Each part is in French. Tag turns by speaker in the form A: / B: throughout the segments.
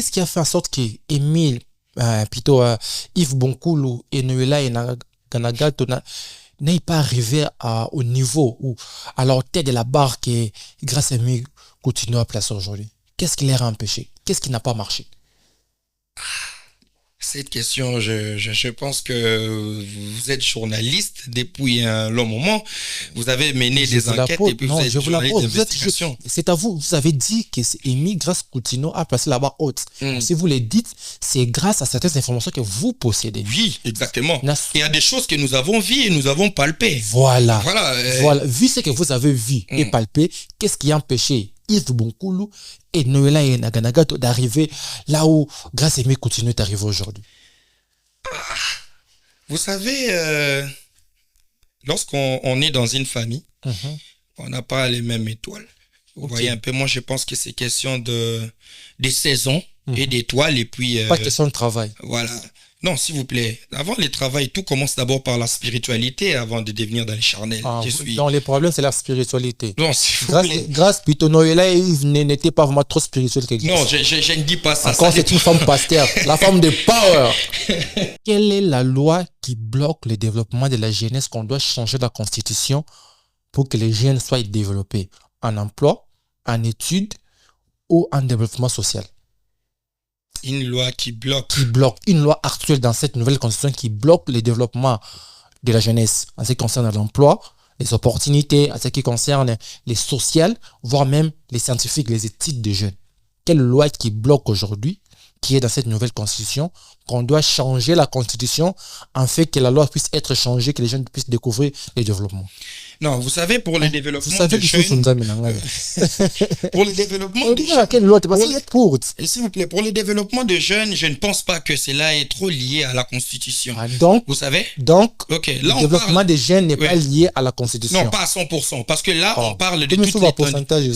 A: qu'est-ce qui a fait en sorte que Émile, plutôt Yves Bonkoulou et Noëlla et Ganagato n'aient pas arrivé au niveau ou à la hauteur de la barre que grâce à Émile continue à placer aujourd'hui? Qu'est-ce qui les a empêchés? Qu'est-ce qui n'a pas marché?
B: Cette question, je pense que vous êtes journaliste depuis un long moment. Vous avez mené des enquêtes et puis vous êtes journaliste d'investigation.
A: C'est à vous. Vous avez dit que c'est Émile grâce Coutinho a placé la barre haute. Si vous le dites, c'est grâce à certaines informations que vous possédez.
B: Oui, exactement. Il y a des choses que nous avons vues et nous avons palpées.
A: Voilà. Vu ce que vous avez vu et palpé, qu'est-ce qui a empêché Yves Bonkoulou et Noëlla et Ganagato d'arriver là où grâce à Émile Coutinho est arrivé aujourd'hui?
B: Vous savez, lorsqu'on est dans une famille, on n'a pas les mêmes étoiles. Vous voyez un peu, moi je pense que c'est question des saisons et d'étoiles et puis...
A: pas question de travail.
B: Voilà. Non, s'il vous plaît. Avant le travail, tout commence d'abord par la spiritualité avant de devenir dans les charnels.
A: Non, les problèmes, c'est la spiritualité.
B: Non, s'il vous plaît.
A: Grâce plutôt Noëlla et Yves n'étaient pas vraiment trop spirituels.
B: Non, je ne dis pas ça.
A: Encore, c'est une femme pasteur, la femme de power. Quelle est la loi qui bloque le développement de la jeunesse qu'on doit changer la constitution pour que les jeunes soient développés en emploi, en études ou en développement social?
B: Une loi qui bloque.
A: Une loi actuelle dans cette nouvelle constitution qui bloque le développement de la jeunesse en ce qui concerne l'emploi, les opportunités, en ce qui concerne les sociales, voire même les scientifiques, les éthiques des jeunes. Quelle loi qui bloque aujourd'hui, qui est dans cette nouvelle constitution, qu'on doit changer la constitution en fait que la loi puisse être changée, que les jeunes puissent découvrir le développement?
B: Non, vous savez, pour le développement
A: de jeunes...
B: pour le développement de jeunes...
A: Quelle loi pour
B: s'il vous plaît, pour le développement de jeunes, je ne pense pas que cela est trop lié à la Constitution.
A: Donc,
B: vous savez?
A: Donc,
B: okay,
A: là, le développement des jeunes n'est pas lié à la Constitution.
B: Non, pas à 100%. Parce que là, on parle de toute l'étendue...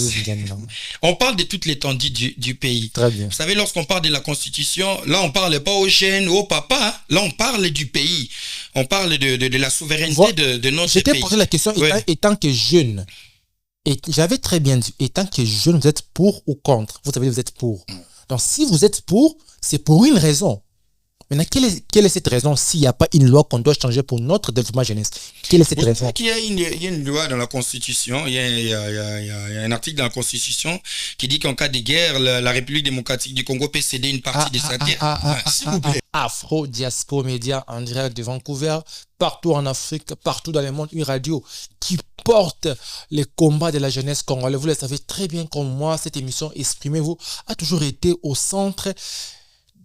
B: on parle de toute l'étendue du pays.
A: Très bien.
B: Vous savez, lorsqu'on parle de la Constitution, là, on ne parle pas aux jeunes ou aux papas. Là, on parle du pays. On parle de la souveraineté de notre pays.
A: Je t'ai posé la question étant que jeune. Et j'avais très bien dit, étant que jeune, vous êtes pour ou contre? Vous savez, vous êtes pour. Donc, si vous êtes pour, c'est pour une raison. Maintenant, quelle est cette raison s'il n'y a pas une loi qu'on doit changer pour notre développement jeunesse? Quelle est cette raison?
B: Il y a une loi dans la Constitution, il y a un article dans la Constitution qui dit qu'en cas de guerre, la République démocratique du Congo peut céder une partie de sa terre. S'il vous plaît.
A: Afro Diaspora Média en direct de Vancouver, partout en Afrique, partout dans le monde, une radio qui porte les combats de la jeunesse congolaise. Vous le savez très bien comme moi, cette émission Exprimez-vous a toujours été au centre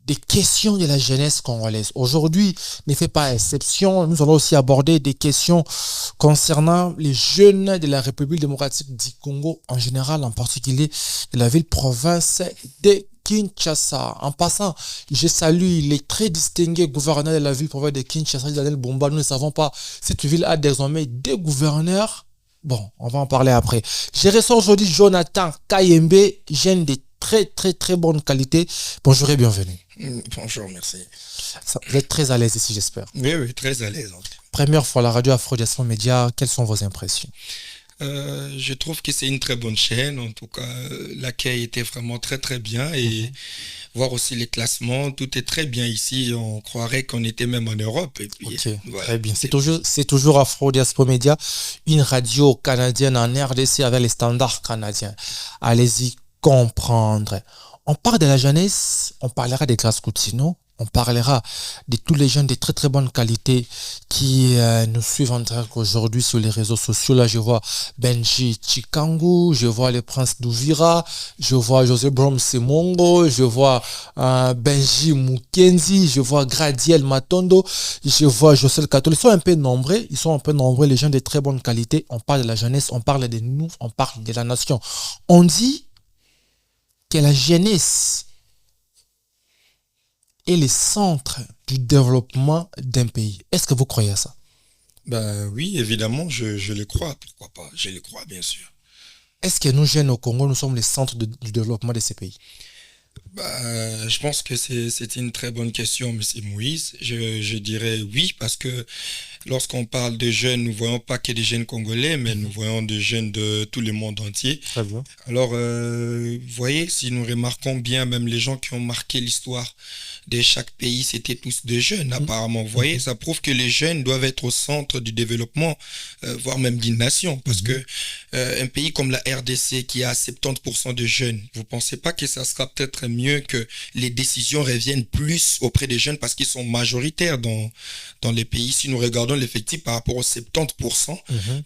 A: des questions de la jeunesse congolaise. Aujourd'hui, ne fait pas exception. Nous allons aussi aborder des questions concernant les jeunes de la République démocratique du Congo en général, en particulier de la ville-province de Kinshasa. En passant, je salue les très distingués gouverneurs de la ville-province de Kinshasa, Daniel Bomba. Nous ne savons pas, cette ville a désormais deux gouverneurs. Bon, on va en parler après. Je reçois aujourd'hui Jonathan Kayembe, jeune de très bonne qualité. Bonjour et bienvenue.
B: Bonjour, merci.
A: Vous êtes très à l'aise ici, j'espère.
B: Oui, très à l'aise.
A: Première fois à la radio Afro Diaspora Média, quelles sont vos impressions?
B: Je trouve que c'est une très bonne chaîne. En tout cas, l'accueil était vraiment très bien. Et voir aussi les classements, tout est très bien ici. On croirait qu'on était même en Europe. Et puis,
A: voilà, très bien. C'est toujours Afro Diaspora Média, une radio canadienne en RDC avec les standards canadiens. Allez-y comprendre. On parle de la jeunesse, on parlera des grâces Coutinho, on parlera de tous les jeunes de très bonne qualité qui nous suivent en direct aujourd'hui sur les réseaux sociaux. Là, je vois Benji Chikangu, je vois le prince d'Ouvira, je vois José Brom Semongo, je vois Benji Mukenzi, je vois Gradiel Matondo, je vois Josel Kato. Ils sont un peu nombreux, les jeunes de très bonne qualité. On parle de la jeunesse, on parle de nous, on parle de la nation. On dit que la jeunesse est le centre du développement d'un pays. Est-ce que vous croyez à ça?
B: Oui, évidemment, je le crois. Pourquoi pas? Je le crois, bien sûr.
A: Est-ce que nous, jeunes au Congo, nous sommes le centre du développement de ces pays?
B: Je pense que c'est une très bonne question, M. Moïse. Je dirais oui, parce que lorsqu'on parle de jeunes, nous voyons pas que des jeunes congolais, mais nous voyons des jeunes de tout le monde entier.
A: Très bien.
B: Alors, vous voyez, si nous remarquons bien, même les gens qui ont marqué l'histoire de chaque pays, c'était tous des jeunes, apparemment. Vous voyez, ça prouve que les jeunes doivent être au centre du développement, voire même d'une nation. Parce que un pays comme la RDC, qui a 70% de jeunes, vous pensez pas que ça sera peut-être mieux que les décisions reviennent plus auprès des jeunes parce qu'ils sont majoritaires dans les pays? Si nous regardons l'effectif par rapport aux 70%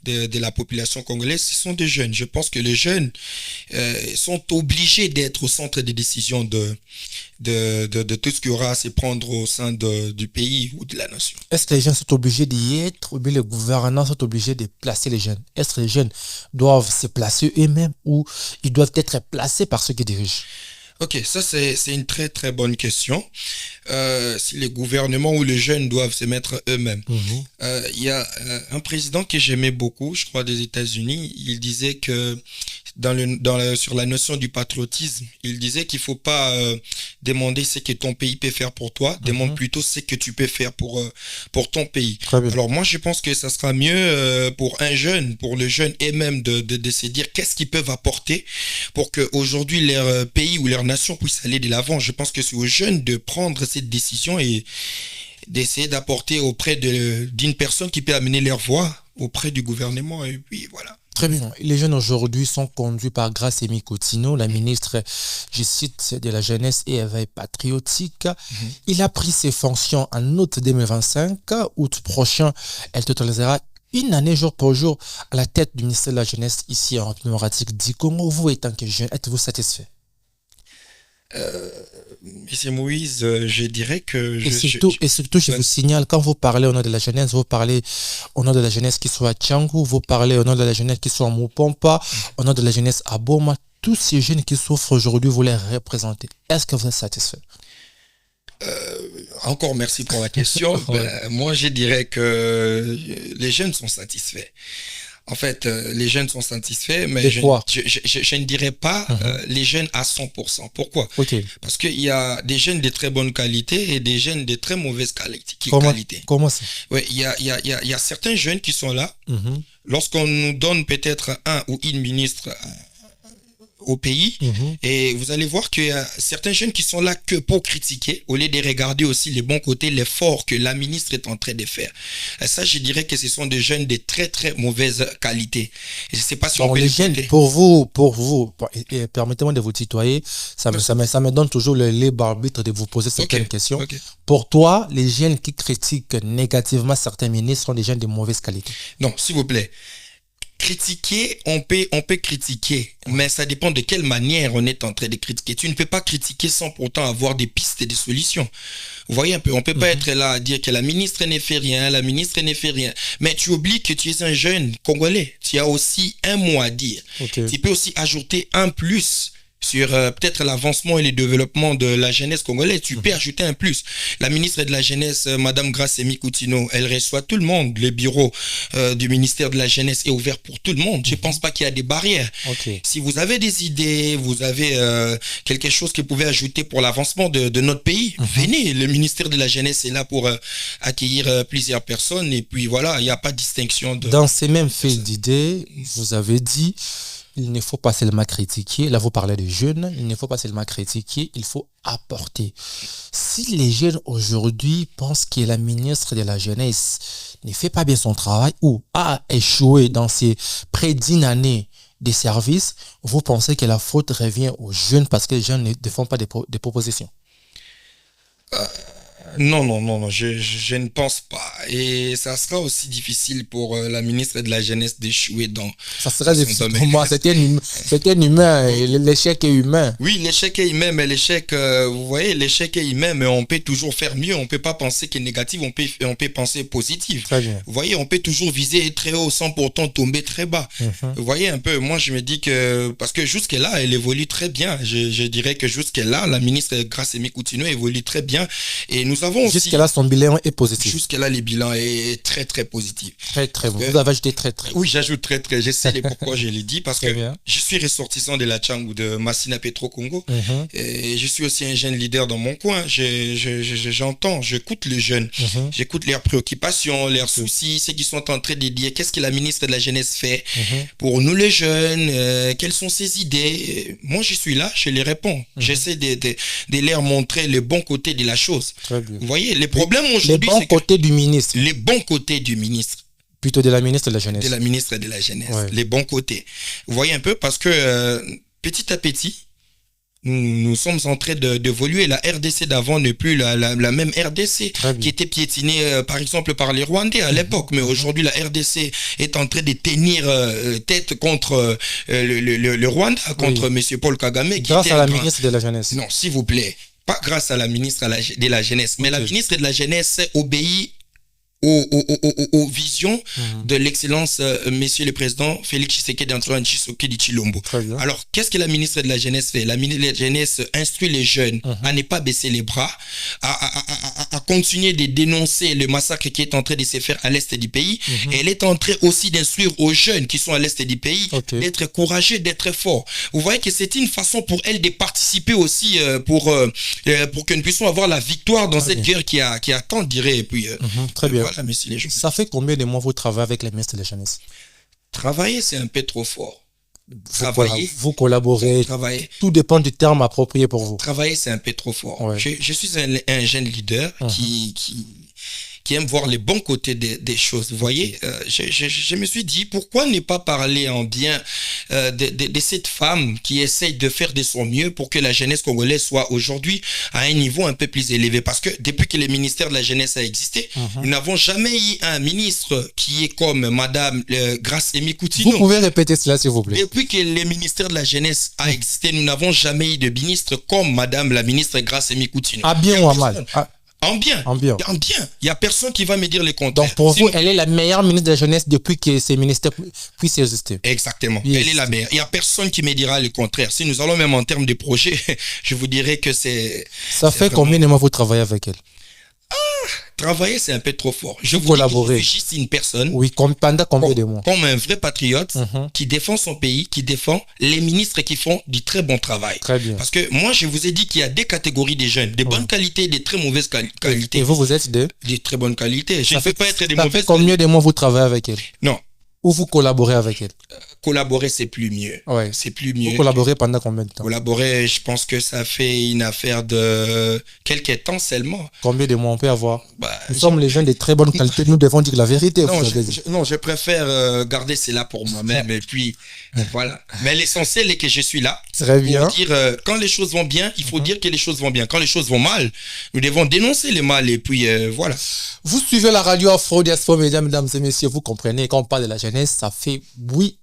B: de la population congolaise, ce sont des jeunes. Je pense que les jeunes sont obligés d'être au centre des décisions de tout ce qu'il y aura à se prendre au sein du pays ou de la nation.
A: Est-ce que les jeunes sont obligés d'y être ou bien les gouvernants sont obligés de placer les jeunes? Est-ce que les jeunes doivent se placer eux-mêmes ou ils doivent être placés par ceux qui dirigent?
B: Ok, ça c'est une très très bonne question. Si les gouvernements ou les jeunes doivent se mettre eux-mêmes. Il y a un président que j'aimais beaucoup, je crois des États-Unis, il disait que sur la notion du patriotisme, il disait qu'il faut pas demander ce que ton pays peut faire pour toi, demande plutôt ce que tu peux faire pour ton pays. Alors moi je pense que ça sera mieux pour le jeune et même de se dire qu'est-ce qu'ils peuvent apporter pour que aujourd'hui leur pays ou leur nation puisse aller de l'avant. Je pense que c'est aux jeunes de prendre cette décision et d'essayer d'apporter auprès d'une personne qui peut amener leur voix auprès du gouvernement, et puis voilà.
A: Très bien. Les jeunes aujourd'hui sont conduits par Gracemi Coutinho, la ministre, je cite, de la Jeunesse et Éveil Patriotique. Il a pris ses fonctions en août 2025. Août prochain, elle totalisera une année jour pour jour à la tête du ministère de la Jeunesse ici en République démocratique du Congo. Vous, étant que jeune, êtes-vous satisfait?
B: Monsieur Moïse, je dirais que...
A: Et surtout, je vous signale, quand vous parlez au nom de la jeunesse, vous parlez au nom de la jeunesse qui soit à Tchangou, vous parlez au nom de la jeunesse qui soit à Mupompa, au nom de la jeunesse à Boma. Tous ces jeunes qui souffrent aujourd'hui, vous les représentez. Est-ce que vous êtes satisfait?
B: Encore merci pour la question. Moi, je dirais que les jeunes sont satisfaits. En fait, les jeunes sont satisfaits, mais je ne dirais pas les jeunes à 100%. Pourquoi? Parce qu'il y a des jeunes de très bonne qualité et des jeunes de très mauvaise qualité.
A: Comment ça?
B: Oui, il y a certains jeunes qui sont là. Lorsqu'on nous donne peut-être un ou une ministre au pays, et vous allez voir qu'il y a certains jeunes qui sont là que pour critiquer au lieu de regarder aussi les bons côtés, l'effort que la ministre est en train de faire. Et ça, je dirais que ce sont des jeunes de très très mauvaise qualité. Et je sais pas si on peut
A: les jeunes, pour vous, permettez-moi de vous tutoyer, ça me donne toujours le libre arbitre de vous poser certaines questions. Pour toi, les jeunes qui critiquent négativement certains ministres sont des jeunes de mauvaise qualité?
B: Non, s'il vous plaît. Critiquer, on peut critiquer, mais ça dépend de quelle manière on est en train de critiquer. Tu ne peux pas critiquer sans pourtant avoir des pistes et des solutions. Vous voyez un peu, on peut pas être là à dire que la ministre ne fait rien, mais tu oublies que tu es un jeune Congolais. Tu as aussi un mot à dire. Tu peux aussi ajouter un plus sur peut-être l'avancement et le développement de la jeunesse congolaise. Tu peux ajouter un plus. La ministre de la Jeunesse, Madame Gracemi Coutinho, elle reçoit tout le monde. Le bureau du ministère de la Jeunesse est ouvert pour tout le monde. Je pense pas qu'il y a des barrières. Si vous avez des idées, vous avez quelque chose que vous pouvez ajouter pour l'avancement de notre pays, venez. Le ministère de la Jeunesse est là pour accueillir plusieurs personnes. Et puis voilà, il n'y a pas de distinction.
A: Dans ces mêmes faits d'idées, vous avez dit... Il ne faut pas seulement critiquer. Là, vous parlez des jeunes. Il ne faut pas seulement critiquer. Il faut apporter. Si les jeunes aujourd'hui pensent que la ministre de la Jeunesse ne fait pas bien son travail ou a échoué dans ses près d'une année de service, vous pensez que la faute revient aux jeunes parce que les jeunes ne font pas des propositions?
B: Non, je ne pense pas. Et ça sera aussi difficile pour la ministre de la Jeunesse d'échouer dans...
A: Ça sera difficile pour moi. C'était un humain. L'échec est humain.
B: Oui, l'échec est humain, mais vous voyez, l'échec est humain, mais on peut toujours faire mieux. On ne peut pas penser que négatif, on peut penser positif.
A: Très bien.
B: Vous voyez, on peut toujours viser très haut sans pourtant tomber très bas. Vous voyez un peu, moi je me dis que... Parce que jusque-là, elle évolue très bien. Je dirais que jusque-là, la ministre Gracemi Coutinho évolue très bien. Et nous nous avons aussi...
A: Jusqu'à là, son bilan est positif.
B: Jusqu'à là, le bilan est très, très positif.
A: Très, très bon. Vous avez ajouté très, très.
B: Oui, j'ajoute très, très. Je sais pourquoi je l'ai dit, parce que
A: bien.
B: Je suis ressortissant de la Tchangou de Massina Petro Congo. Et je suis aussi un jeune leader dans mon coin. J'entends, j'écoute les jeunes. J'écoute leurs préoccupations, leurs soucis, ce qu'ils sont en train de dire. Qu'est-ce que la ministre de la Jeunesse fait pour nous les jeunes? Quelles sont ses idées? Moi, je suis là, je les réponds. J'essaie de leur montrer le bon côté de la chose. Vous voyez, les problèmes aujourd'hui,
A: les bons côtés du ministre.
B: Les bons côtés du ministre.
A: Plutôt de la ministre de la Jeunesse.
B: De la ministre de la Jeunesse. Ouais. Les bons côtés. Vous voyez un peu, parce que petit à petit, nous sommes en train d'évoluer. La RDC d'avant n'est plus la même RDC qui était piétinée, par exemple, par les Rwandais à l'époque. Mais aujourd'hui, la RDC est en train de tenir tête contre le Rwanda, contre M. Paul Kagame.
A: Grâce à la ministre de la Jeunesse.
B: Non, s'il vous plaît. Pas grâce à la ministre de la Jeunesse. Mais la ministre de la Jeunesse obéit aux visions de l'excellence monsieur le président Félix Tshisekedi Antoine Tshisekedi Tshilombo. Alors, qu'est-ce que la ministre de la Jeunesse fait? La ministre de la Jeunesse instruit les jeunes à ne pas baisser les bras, à continuer de dénoncer le massacre qui est en train de se faire à l'est du pays. Et elle est en train aussi d'instruire aux jeunes qui sont à l'est du pays d'être courageux, d'être forts. Vous voyez que c'est une façon pour elle de participer aussi pour que nous puissions avoir la victoire dans cette guerre qui a tant duré. Et puis,
A: très bien.
B: Voilà,
A: ça fait combien de mois vous travaillez avec les ministres de la Jeunesse?
B: Travailler, c'est un peu trop fort.
A: Vous collaborez.
B: Travailler.
A: Tout dépend du terme approprié pour vous.
B: Travailler, c'est un peu trop fort. Ouais. Je suis un jeune leader qui aime voir les bons côtés des choses. Vous voyez, je me suis dit, pourquoi ne pas parler en bien de cette femme qui essaye de faire de son mieux pour que la jeunesse congolaise soit aujourd'hui à un niveau un peu plus élevé. Parce que depuis que le ministère de la Jeunesse a existé, nous n'avons jamais eu un ministre qui est comme Madame Grace-Amy Coutinho.
A: Vous pouvez répéter cela, s'il vous plaît.
B: Depuis que le ministère de la Jeunesse a existé, nous n'avons jamais eu de ministre comme Madame la ministre Grace-Amy Coutinho.
A: À bien ou à mal?
B: En bien.
A: En bien.
B: En bien. Il n'y a personne qui va me dire le contraire.
A: Donc pour vous, elle est la meilleure ministre de la Jeunesse depuis que ces ministères puissent exister.
B: Exactement. Yes. Elle est la meilleure. Il n'y a personne qui me dira le contraire. Si nous allons même en termes de projet, je vous dirais que c'est...
A: Ça fait combien de mois vous travaillez avec elle?
B: Travailler, c'est un peu trop fort.
A: Je vous collaborer.
B: Je suis juste une personne.
A: Oui, pendant combien de mois?
B: Comme un vrai patriote qui défend son pays, qui défend les ministres qui font du très bon travail.
A: Très bien.
B: Parce que moi, je vous ai dit qu'il y a des catégories de jeunes, de bonnes qualités et de très mauvaises qualités.
A: Et vous êtes de
B: très bonnes qualités. Je ne peux pas être des mauvaises.
A: Ça fait combien de mois vous travaillez avec elle?
B: Non.
A: Ou vous collaborez avec elle?
B: Collaborer, c'est plus mieux.
A: Ouais.
B: C'est plus mieux.
A: Vous collaborez pendant combien de temps?
B: Collaborer, je pense que ça fait une affaire de quelques temps seulement.
A: Combien de mois on peut avoir? Nous sommes les jeunes de très bonne qualité, nous devons dire la vérité.
B: Non, je préfère garder cela pour moi-même et puis voilà. Mais l'essentiel est que je suis là.
A: Très bien.
B: Pour dire, quand les choses vont bien, il faut dire que les choses vont bien. Quand les choses vont mal, nous devons dénoncer le mal et puis voilà.
A: Vous suivez la radio Afro Diaspora Média, mesdames et messieurs, vous comprenez, quand on parle de la jeunesse, ça fait bouillonner.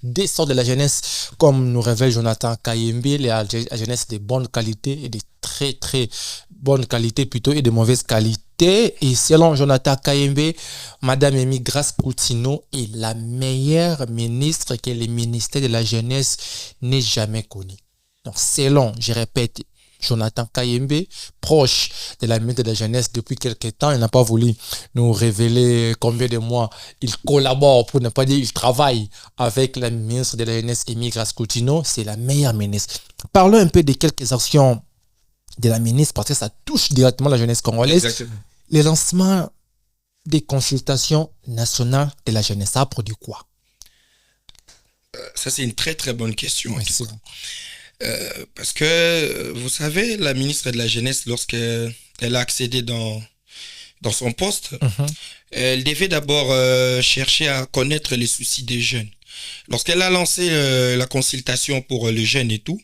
A: Des sortes de la jeunesse, comme nous révèle Jonathan Kayembe, la jeunesse de bonne qualité et de très très bonne qualité plutôt et de mauvaise qualité. Et selon Jonathan Kayembe, Madame Amy Grace Coutinho est la meilleure ministre que le ministère de la jeunesse n'ait jamais connu. Donc selon, je répète, Jonathan Kayembe, proche de la ministre de la Jeunesse depuis quelques temps, il n'a pas voulu nous révéler combien de mois il collabore, pour ne pas dire il travaille avec la ministre de la Jeunesse, Amy Grace Coutinho. C'est la meilleure ministre. Parlons un peu de quelques actions de la ministre parce que ça touche directement la jeunesse congolaise.
B: Exactement.
A: Le lancement des consultations nationales de la jeunesse, ça a produit quoi?
B: Ça, c'est une très très bonne question.
A: Oui,
B: parce que, vous savez, la ministre de la Jeunesse, lorsqu'elle a accédé dans son poste, elle devait d'abord chercher à connaître les soucis des jeunes. Lorsqu'elle a lancé la consultation pour les jeunes et tout,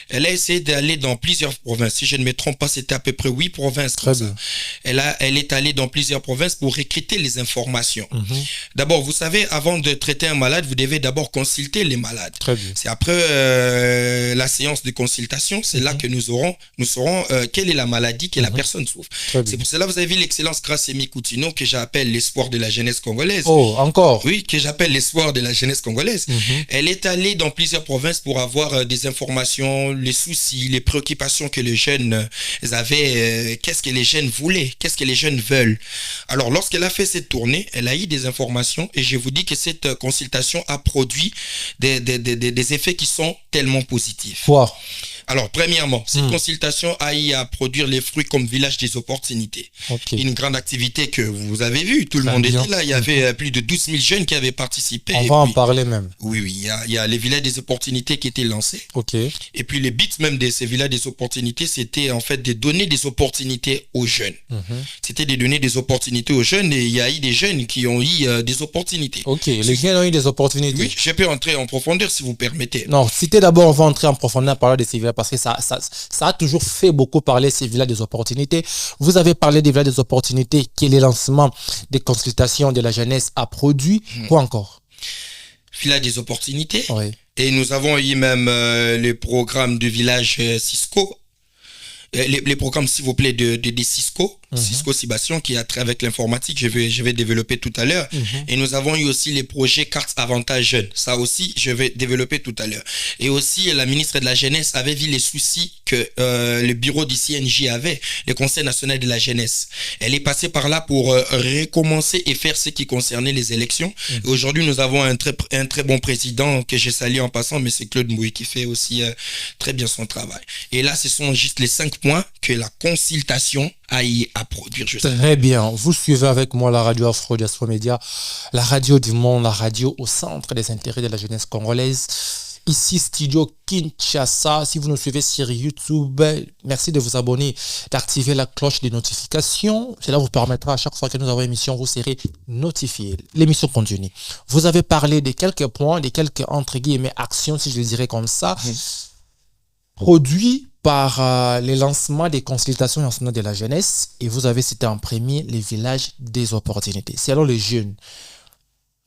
B: elle a essayé d'aller dans plusieurs provinces. Si je ne me trompe pas, c'était à peu près 8 provinces.
A: Très bien.
B: Elle est allée dans plusieurs provinces pour recruter les informations. D'abord, vous savez, avant de traiter un malade, vous devez d'abord consulter les malades.
A: Très bien.
B: C'est après la séance de consultation, c'est là que nous saurons quelle est la maladie que la personne souffre. C'est pour cela que vous avez vu l'excellence Grace-Amy Coutinho, que j'appelle l'espoir de la jeunesse congolaise.
A: Oh, encore?
B: Oui, que j'appelle l'espoir de la jeunesse congolaise. congolaise. Elle est allée dans plusieurs provinces pour avoir des informations, les soucis, les préoccupations que les jeunes avaient, qu'est-ce que les jeunes voulaient, qu'est-ce que les jeunes veulent. Alors, lorsqu'elle a fait cette tournée, elle a eu des informations et je vous dis que cette consultation a produit des effets qui sont tellement positifs.
A: Wow.
B: Alors, premièrement, cette consultation a eu à produire les fruits comme village des opportunités.
A: Okay.
B: Une grande activité que vous avez vue. Tout le monde était là. Il y avait plus de 12 000 jeunes qui avaient participé.
A: On va en parler même.
B: Oui, il y a les villages des opportunités qui étaient lancés.
A: Ok.
B: Et puis, les buts même de ces villages des opportunités, c'était en fait de donner des opportunités aux jeunes. C'était de donner des opportunités aux jeunes et il y a eu des jeunes qui ont eu des opportunités.
A: Ok, les jeunes ont eu des opportunités.
B: Oui, je peux entrer en profondeur si vous permettez.
A: Non, citez d'abord, on va entrer en profondeur à parler de ces villages parce que ça a toujours fait beaucoup parler ces villages des opportunités. Vous avez parlé des villages des opportunités qui est le lancement des consultations de la jeunesse a produit. Quoi encore?
B: Village des opportunités.
A: Oui.
B: Et nous avons eu même le programme du village Cisco. Les programmes, s'il vous plaît, de Cisco, Cisco Cibation, qui a trait avec l'informatique, je vais développer tout à l'heure. Et nous avons eu aussi les projets cartes avantage jeunes. Ça aussi, je vais développer tout à l'heure. Et aussi, la ministre de la Jeunesse avait vu les soucis que le bureau du CNJ avait, le Conseil national de la jeunesse. Elle est passée par là pour recommencer et faire ce qui concernait les élections. Et aujourd'hui, nous avons un très bon président que je salue en passant, mais c'est Claude Mbouy qui fait aussi très bien son travail. Et là, ce sont juste les 5 points que la consultation a eu à produire.
A: Très bien. Vous suivez avec moi la radio Afro Diaspora Média, la radio du monde, la radio au centre des intérêts de la jeunesse congolaise. Ici, Studio Kinshasa. Si vous nous suivez sur YouTube, merci de vous abonner, d'activer la cloche de notification. Cela vous permettra à chaque fois que nous avons une émission, vous serez notifié. L'émission continue. Vous avez parlé de quelques points, de quelques entre guillemets actions, si je le dirais comme ça, produits par les lancements des consultations nationales de la jeunesse, et vous avez cité en premier les villages des opportunités. Selon les jeunes,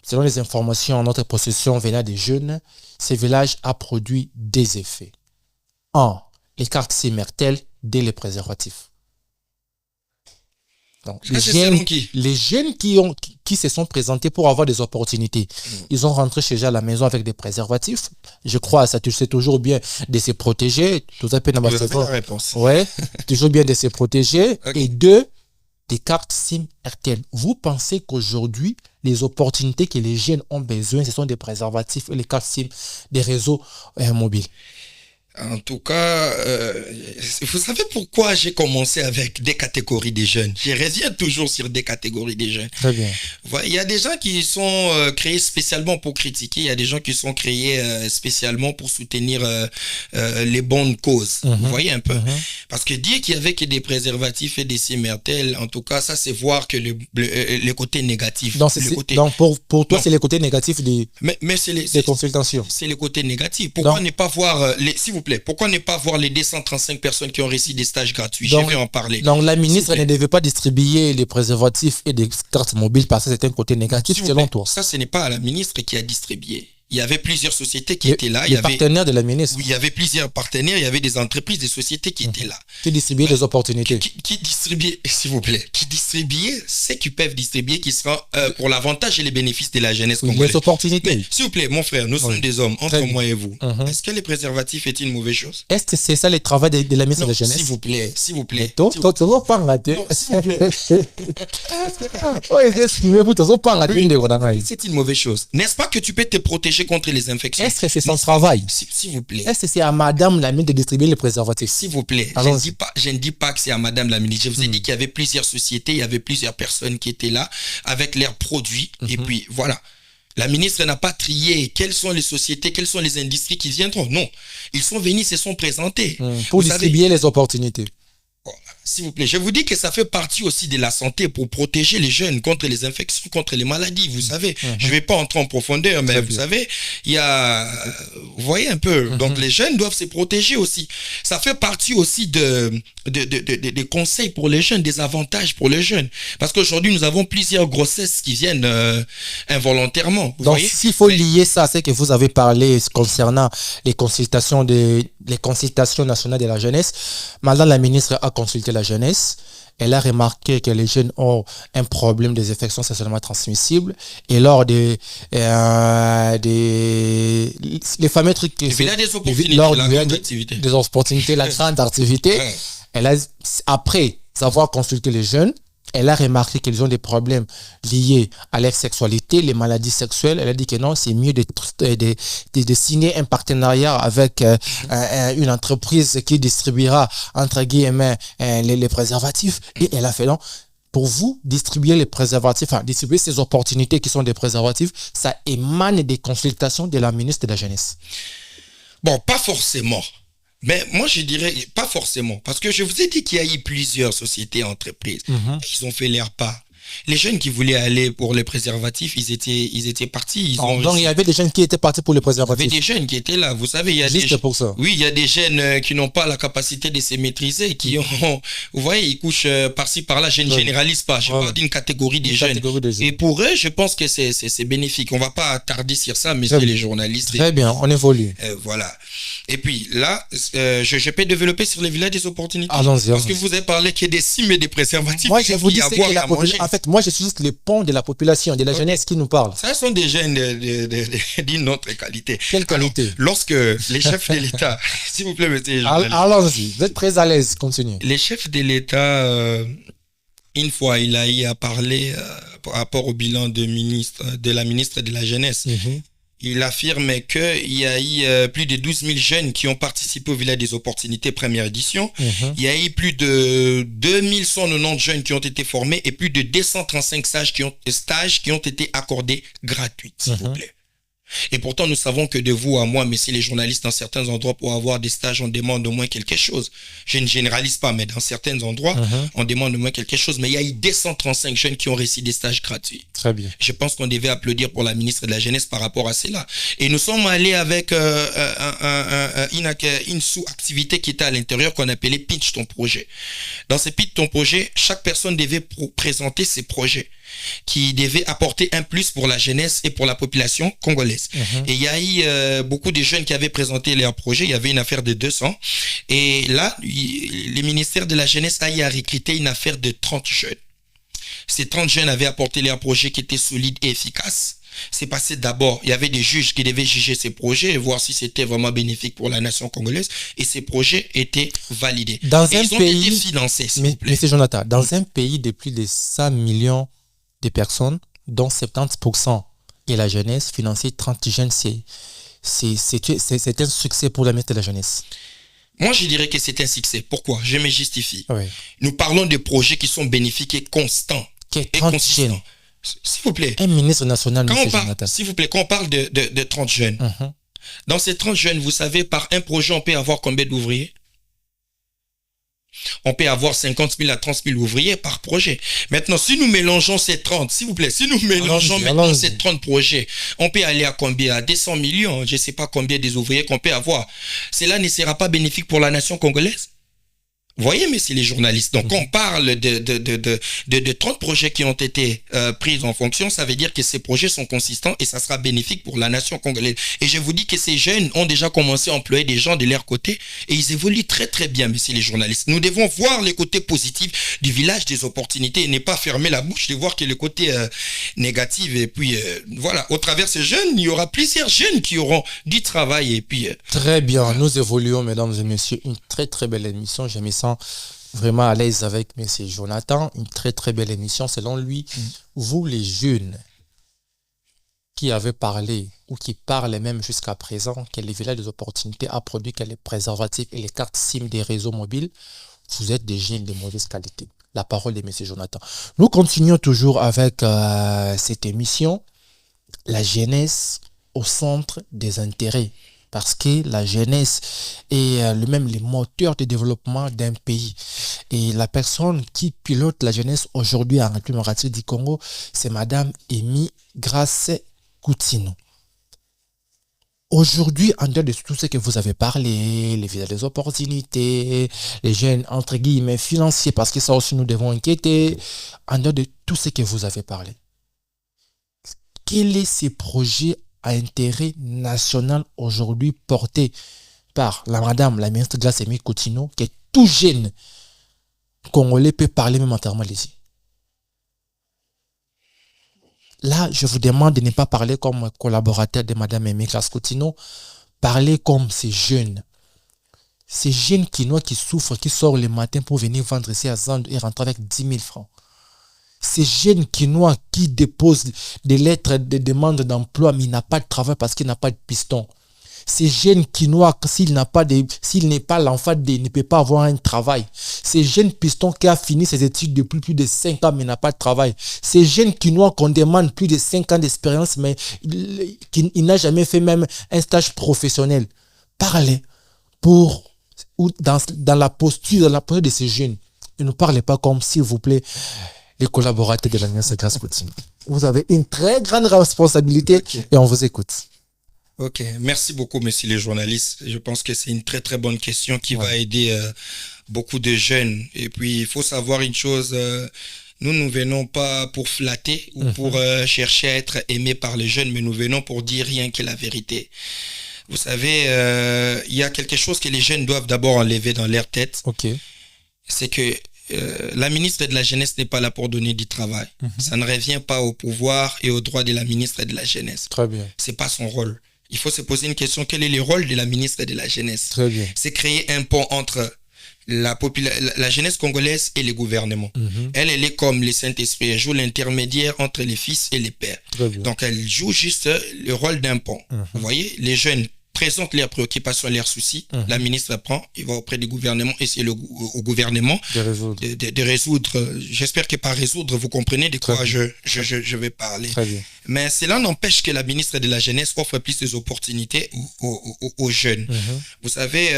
A: selon les informations en notre possession venant des jeunes, ces villages ont produit des effets. 1. Les cartes SIM-Airtel dès les préservatifs. Donc, les jeunes qui se sont présentés pour avoir des opportunités, ils ont rentré chez eux à la maison avec des préservatifs. Je crois que ça c'est toujours bien de se protéger. Vous avez la
B: réponse.
A: Ouais, toujours bien de se protéger. Okay. Et 2, des cartes SIM RTL. Vous pensez qu'aujourd'hui, les opportunités que les jeunes ont besoin, ce sont des préservatifs et les cartes SIM des réseaux mobiles?
B: En tout cas, vous savez pourquoi j'ai commencé avec des catégories des jeunes? Je reviens toujours sur des catégories des jeunes.
A: Très bien.
B: Il y a des gens qui sont créés spécialement pour critiquer, il y a des gens qui sont créés spécialement pour soutenir les bonnes causes. Vous voyez un peu? Parce que dire qu'il y avait que des préservatifs et des SIM-Airtel, en tout cas, ça c'est voir que le côté négatif.
A: Donc, pour toi, c'est le côté négatif des consultations.
B: C'est le côté négatif. Pourquoi ne pas voir, s'il vous plaît, pourquoi ne pas voir les 235 personnes qui ont réussi des stages gratuits? Je vais en parler.
A: Donc, la ministre ne devait pas distribuer les préservatifs et des cartes mobiles parce que c'est un côté négatif, selon toi.
B: Ça, ce n'est pas la ministre qui a distribué. Il y avait plusieurs sociétés qui étaient là.
A: Les partenaires de la ministre.
B: Oui, il y avait plusieurs partenaires. Il y avait des entreprises, des sociétés qui étaient là.
A: Qui distribuaient des opportunités.
B: Qui distribuaient, s'il vous plaît, qui distribuaient ce qu'ils peuvent distribuer, qui sera pour l'avantage et les bénéfices de la jeunesse congolaise.
A: Les opportunités.
B: Mais, s'il vous plaît, mon frère, nous sommes des hommes, entre moi et vous. Est-ce que les préservatifs est une mauvaise chose?
A: Est-ce que c'est ça le travail de la ministre de la jeunesse?
B: S'il vous plaît, s'il vous plaît. C'est une mauvaise chose. N'est-ce pas que tu peux te protéger contre les infections?
A: Est-ce que c'est son travail?
B: S'il vous plaît.
A: Est-ce que c'est à madame la ministre de distribuer les préservatifs?
B: S'il vous plaît. Je ne dis pas que c'est à madame la ministre. Je vous ai dit qu'il y avait plusieurs sociétés, il y avait plusieurs personnes qui étaient là avec leurs produits. Et puis, voilà. La ministre n'a pas trié quelles sont les sociétés, quelles sont les industries qui viendront. Non. Ils sont venus, se sont présentés.
A: Pour distribuer les opportunités.
B: S'il vous plaît, je vous dis que ça fait partie aussi de la santé pour protéger les jeunes contre les infections, contre les maladies, vous savez. Je ne vais pas entrer en profondeur, mais vous savez, il y a... Vous voyez un peu, donc les jeunes doivent se protéger aussi. Ça fait partie aussi des conseils pour les jeunes, des avantages pour les jeunes. Parce qu'aujourd'hui, nous avons plusieurs grossesses qui viennent involontairement.
A: Donc, s'il faut lier ça à ce que vous avez parlé concernant les consultations nationales de la jeunesse, madame la ministre a consulté la jeunesse. Elle a remarqué que les jeunes ont un problème des infections sexuellement transmissibles et lors les fameux trucs des opportunités, la grande activité, après avoir consulté les jeunes, elle a remarqué qu'ils ont des problèmes liés à leur sexualité, les maladies sexuelles. Elle a dit que non, c'est mieux de signer un partenariat avec une entreprise qui distribuera, entre guillemets, les préservatifs. Et elle a fait non. Pour vous, distribuer les préservatifs, distribuer ces opportunités qui sont des préservatifs, ça émane des consultations de la ministre de la Jeunesse.
B: Bon, pas forcément. Mais moi, je dirais pas forcément. Parce que je vous ai dit qu'il y a eu plusieurs sociétés, entreprises. Ils ont fait leur part. Les jeunes qui voulaient aller pour les préservatifs, ils étaient partis.
A: Donc, il y avait des jeunes qui étaient partis pour les préservatifs.
B: Il y avait des jeunes qui étaient là. Vous savez, il y a
A: pour ça.
B: Oui, il y a des jeunes qui n'ont pas la capacité de se maîtriser, qui ont, vous voyez, ils couchent par-ci, par-là. Je ne généralise pas. Je parle d'une catégorie des jeunes. Et pour eux, je pense que c'est bénéfique. On va pas attarder sur ça, messieurs les journalistes.
A: Très bien, on évolue.
B: Voilà. Et puis là, je peux développer sur les villages des opportunités.
A: Allons-y.
B: Parce que vous avez parlé qu'il y a des cimes et des préservatifs.
A: Moi, je vous dis que en fait, moi, je suis juste le pont de la population, de la jeunesse qui nous parle.
B: Ça sont des jeunes d'une autre qualité.
A: Quelle qualité?
B: Alors, lorsque les chefs de l'État, s'il vous plaît, monsieur.
A: Allons-y, vous êtes très à l'aise, continuez.
B: Les chefs de l'État, une fois, il a eu à parler par rapport au bilan de la ministre de la Jeunesse. Il affirme qu'il y a eu plus de 12 000 jeunes qui ont participé au village des opportunités première édition. Il y a eu plus de 2190 jeunes qui ont été formés et plus de 235 stages qui ont été accordés gratuits, s'il vous plaît. Et pourtant, nous savons que de vous à moi, messieurs les journalistes, dans certains endroits, pour avoir des stages, on demande au moins quelque chose. Je ne généralise pas, mais dans certains endroits, on demande au moins quelque chose. Mais il y a eu 235 jeunes qui ont réussi des stages gratuits.
A: Très bien.
B: Je pense qu'on devait applaudir pour la ministre de la Jeunesse par rapport à cela. Et nous sommes allés avec une sous-activité qui était à l'intérieur qu'on appelait Pitch ton projet. Dans ce Pitch ton projet, chaque personne devait présenter ses projets qui devaient apporter un plus pour la jeunesse et pour la population congolaise. Et il y a eu beaucoup de jeunes qui avaient présenté leurs projets. Il y avait une affaire de 200. Et là, le ministère de la Jeunesse a eu à recruter une affaire de 30 jeunes. Ces 30 jeunes avaient apporté leurs projets qui étaient solides et efficaces. C'est passé d'abord, il y avait des juges qui devaient juger ces projets et voir si c'était vraiment bénéfique pour la nation congolaise. Et ces projets étaient validés.
A: Ils ont
B: été financés, s'il vous plaît.
A: Monsieur Jonathan, dans un pays de plus de 100 millions de personnes, dont 70% est la jeunesse, financer 30 jeunes, c'est un succès pour la ministre de la Jeunesse.
B: Moi, je dirais que c'est un succès. Pourquoi? Je me justifie.
A: Oui.
B: Nous parlons de projets qui sont bénéfiques et constants.
A: Et consistants.
B: S'il vous plaît.
A: Un ministre national,
B: s'il vous plaît, quand on parle de 30 jeunes, dans ces 30 jeunes, vous savez, par un projet, on peut avoir combien d'ouvriers? On peut avoir 50 000 à 30 000 ouvriers par projet. Maintenant, si nous mélangeons ces 30, s'il vous plaît, si nous mélangeons maintenant ces 30 projets, on peut aller à combien? À 200 millions, je ne sais pas combien des ouvriers qu'on peut avoir. Cela ne sera pas bénéfique pour la nation congolaise? Vous voyez, messieurs les journalistes, donc on parle de 30 projets qui ont été pris en fonction, ça veut dire que ces projets sont consistants et ça sera bénéfique pour la nation congolaise. Et je vous dis que ces jeunes ont déjà commencé à employer des gens de leur côté et ils évoluent très très bien, messieurs les journalistes. Nous devons voir les côtés positifs du village des opportunités et ne pas fermer la bouche de voir que le côté négatif. Et puis voilà, au travers de ces jeunes, il y aura plusieurs jeunes qui auront du travail et puis...
A: Très bien, nous évoluons, mesdames et messieurs, une très très belle émission, j'ai mis ça vraiment à l'aise avec M. Jonathan, une très très belle émission. Selon lui, vous les jeunes qui avaient parlé ou qui parlent même jusqu'à présent que les villages des opportunités a produit que les préservatifs et les cartes SIM des réseaux mobiles, vous êtes des jeunes de mauvaise qualité. La parole de M. Jonathan. Nous continuons toujours avec cette émission, la jeunesse au centre des intérêts. Parce que la jeunesse est même le moteur de développement d'un pays. Et la personne qui pilote la jeunesse aujourd'hui en République démocratique du Congo, c'est Madame Amy Grace Coutinho. Aujourd'hui, en dehors de tout ce que vous avez parlé, les visas des opportunités, les jeunes entre guillemets financiers, parce que ça aussi nous devons inquiéter, en dehors de tout ce que vous avez parlé, quels sont ces projets à intérêt national aujourd'hui porté par la ministre Grace Coutinho, qui est tout jeune Congolais peut parler même entièrement ici. Là, je vous demande de ne pas parler comme collaborateur de Mme Aimée Classe-Coutinho. Parlez comme ces jeunes. Ces jeunes Kinois qui souffrent, qui sortent le matin pour venir vendre ici à Zand et rentrer avec 10 000 francs. Ces jeunes Kinois qui déposent des lettres de demande d'emploi, mais il n'a pas de travail parce qu'il n'a pas de piston. Ces jeunes Kinois, s'il n'est pas l'enfant, il ne peut pas avoir un travail. Ces jeunes pistons qui a fini ses études depuis plus de 5 ans, mais n'a pas de travail. Ces jeunes Kinois qu'on demande plus de 5 ans d'expérience, mais il n'a jamais fait même un stage professionnel. Parlez dans la posture de ces jeunes. Et ne parlez pas comme, s'il vous plaît, les collaborateurs de l'Alliance Classe-Coutinho. Vous avez une très grande responsabilité et on vous écoute.
B: Ok, merci beaucoup, messieurs les journalistes. Je pense que c'est une très très bonne question qui va aider beaucoup de jeunes. Et puis, il faut savoir une chose, nous ne venons pas pour flatter ou pour chercher à être aimés par les jeunes, mais nous venons pour dire rien que la vérité. Vous savez, il y a quelque chose que les jeunes doivent d'abord enlever dans leur tête. C'est que la ministre de la Jeunesse n'est pas là pour donner du travail. Ça ne revient pas au pouvoir et aux droits de la ministre de la Jeunesse.
A: Très bien.
B: C'est pas son rôle. Il faut se poser une question. Quel est le rôle de la ministre de la Jeunesse?
A: Très bien.
B: C'est créer un pont entre la jeunesse congolaise et le gouvernement. Elle est comme le Saint-Esprit. Elle joue l'intermédiaire entre les fils et les pères. Donc, elle joue juste le rôle d'un pont. Vous voyez, les jeunes présentent leurs préoccupations, leurs soucis. La ministre prend, il va auprès du gouvernement et c'est au gouvernement de résoudre. J'espère que par résoudre, vous comprenez de quoi je vais parler. Mais cela n'empêche que la ministre de la Jeunesse offre plus d'opportunités aux jeunes. Vous savez,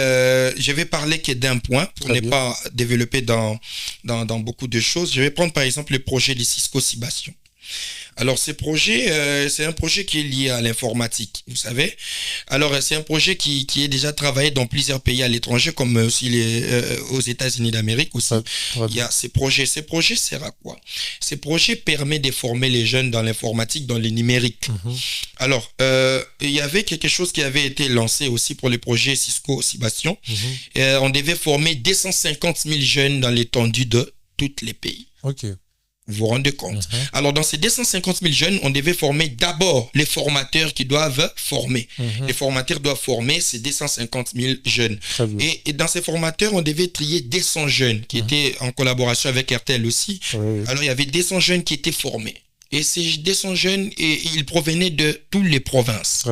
B: je vais parler que d'un point pour ne pas développer dans beaucoup de choses. Je vais prendre par exemple le projet de Cisco Cibation. Alors, ce projet, c'est un projet qui est lié à l'informatique, vous savez. Alors, c'est un projet qui est déjà travaillé dans plusieurs pays à l'étranger, comme aussi aux États-Unis d'Amérique aussi. Il y a ces projets. Ces projets servent à quoi? Ces projets permettent de former les jeunes dans l'informatique, dans le numérique. Alors, il y avait quelque chose qui avait été lancé aussi pour le projet Cisco Cibation. On devait former 250 000 jeunes dans l'étendue de tous les pays. Vous vous rendez compte? Alors, dans ces 250 000 jeunes, on devait former d'abord les formateurs qui doivent former. Les formateurs doivent former ces 250 000 jeunes. Et dans ces formateurs, on devait trier 200 jeunes qui étaient en collaboration avec RTL aussi. Alors, il y avait 200 jeunes qui étaient formés. Et ces 200 jeunes, ils provenaient de toutes les provinces.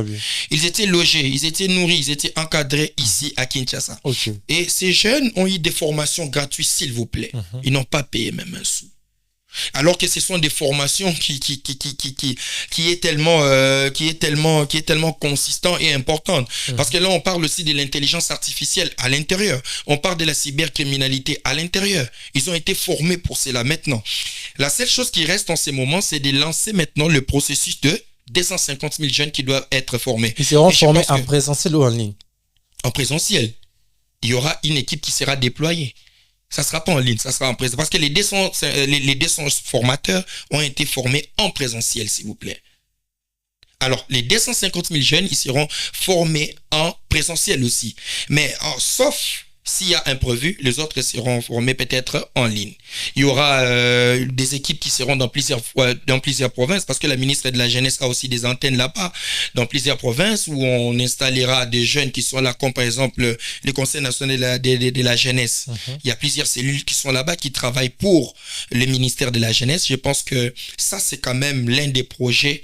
B: Ils étaient logés, ils étaient nourris, ils étaient encadrés ici à Kinshasa. Et ces jeunes ont eu des formations gratuites, s'il vous plaît. Ils n'ont pas payé même un sou. Alors que ce sont des formations qui est tellement consistant et importante. Parce que là, on parle aussi de l'intelligence artificielle à l'intérieur. On parle de la cybercriminalité à l'intérieur. Ils ont été formés pour cela maintenant. La seule chose qui reste en ces moments, c'est de lancer maintenant le processus de 250 000 jeunes qui doivent être formés.
A: Ils seront formés en présentiel ou en ligne?
B: En présentiel. Il y aura une équipe qui sera déployée. Ça ne sera pas en ligne, ça sera en présentiel. Parce que les 200 formateurs ont été formés en présentiel, s'il vous plaît. Alors, les 250 000 jeunes, ils seront formés en présentiel aussi. Mais sauf s'il y a imprévu, les autres seront formés peut-être en ligne. Il y aura des équipes qui seront dans plusieurs provinces parce que la ministre de la Jeunesse a aussi des antennes là-bas, dans plusieurs provinces où on installera des jeunes qui sont là, comme par exemple le Conseil national de la Jeunesse. Il y a plusieurs cellules qui sont là-bas qui travaillent pour le ministère de la Jeunesse. Je pense que ça, c'est quand même l'un des projets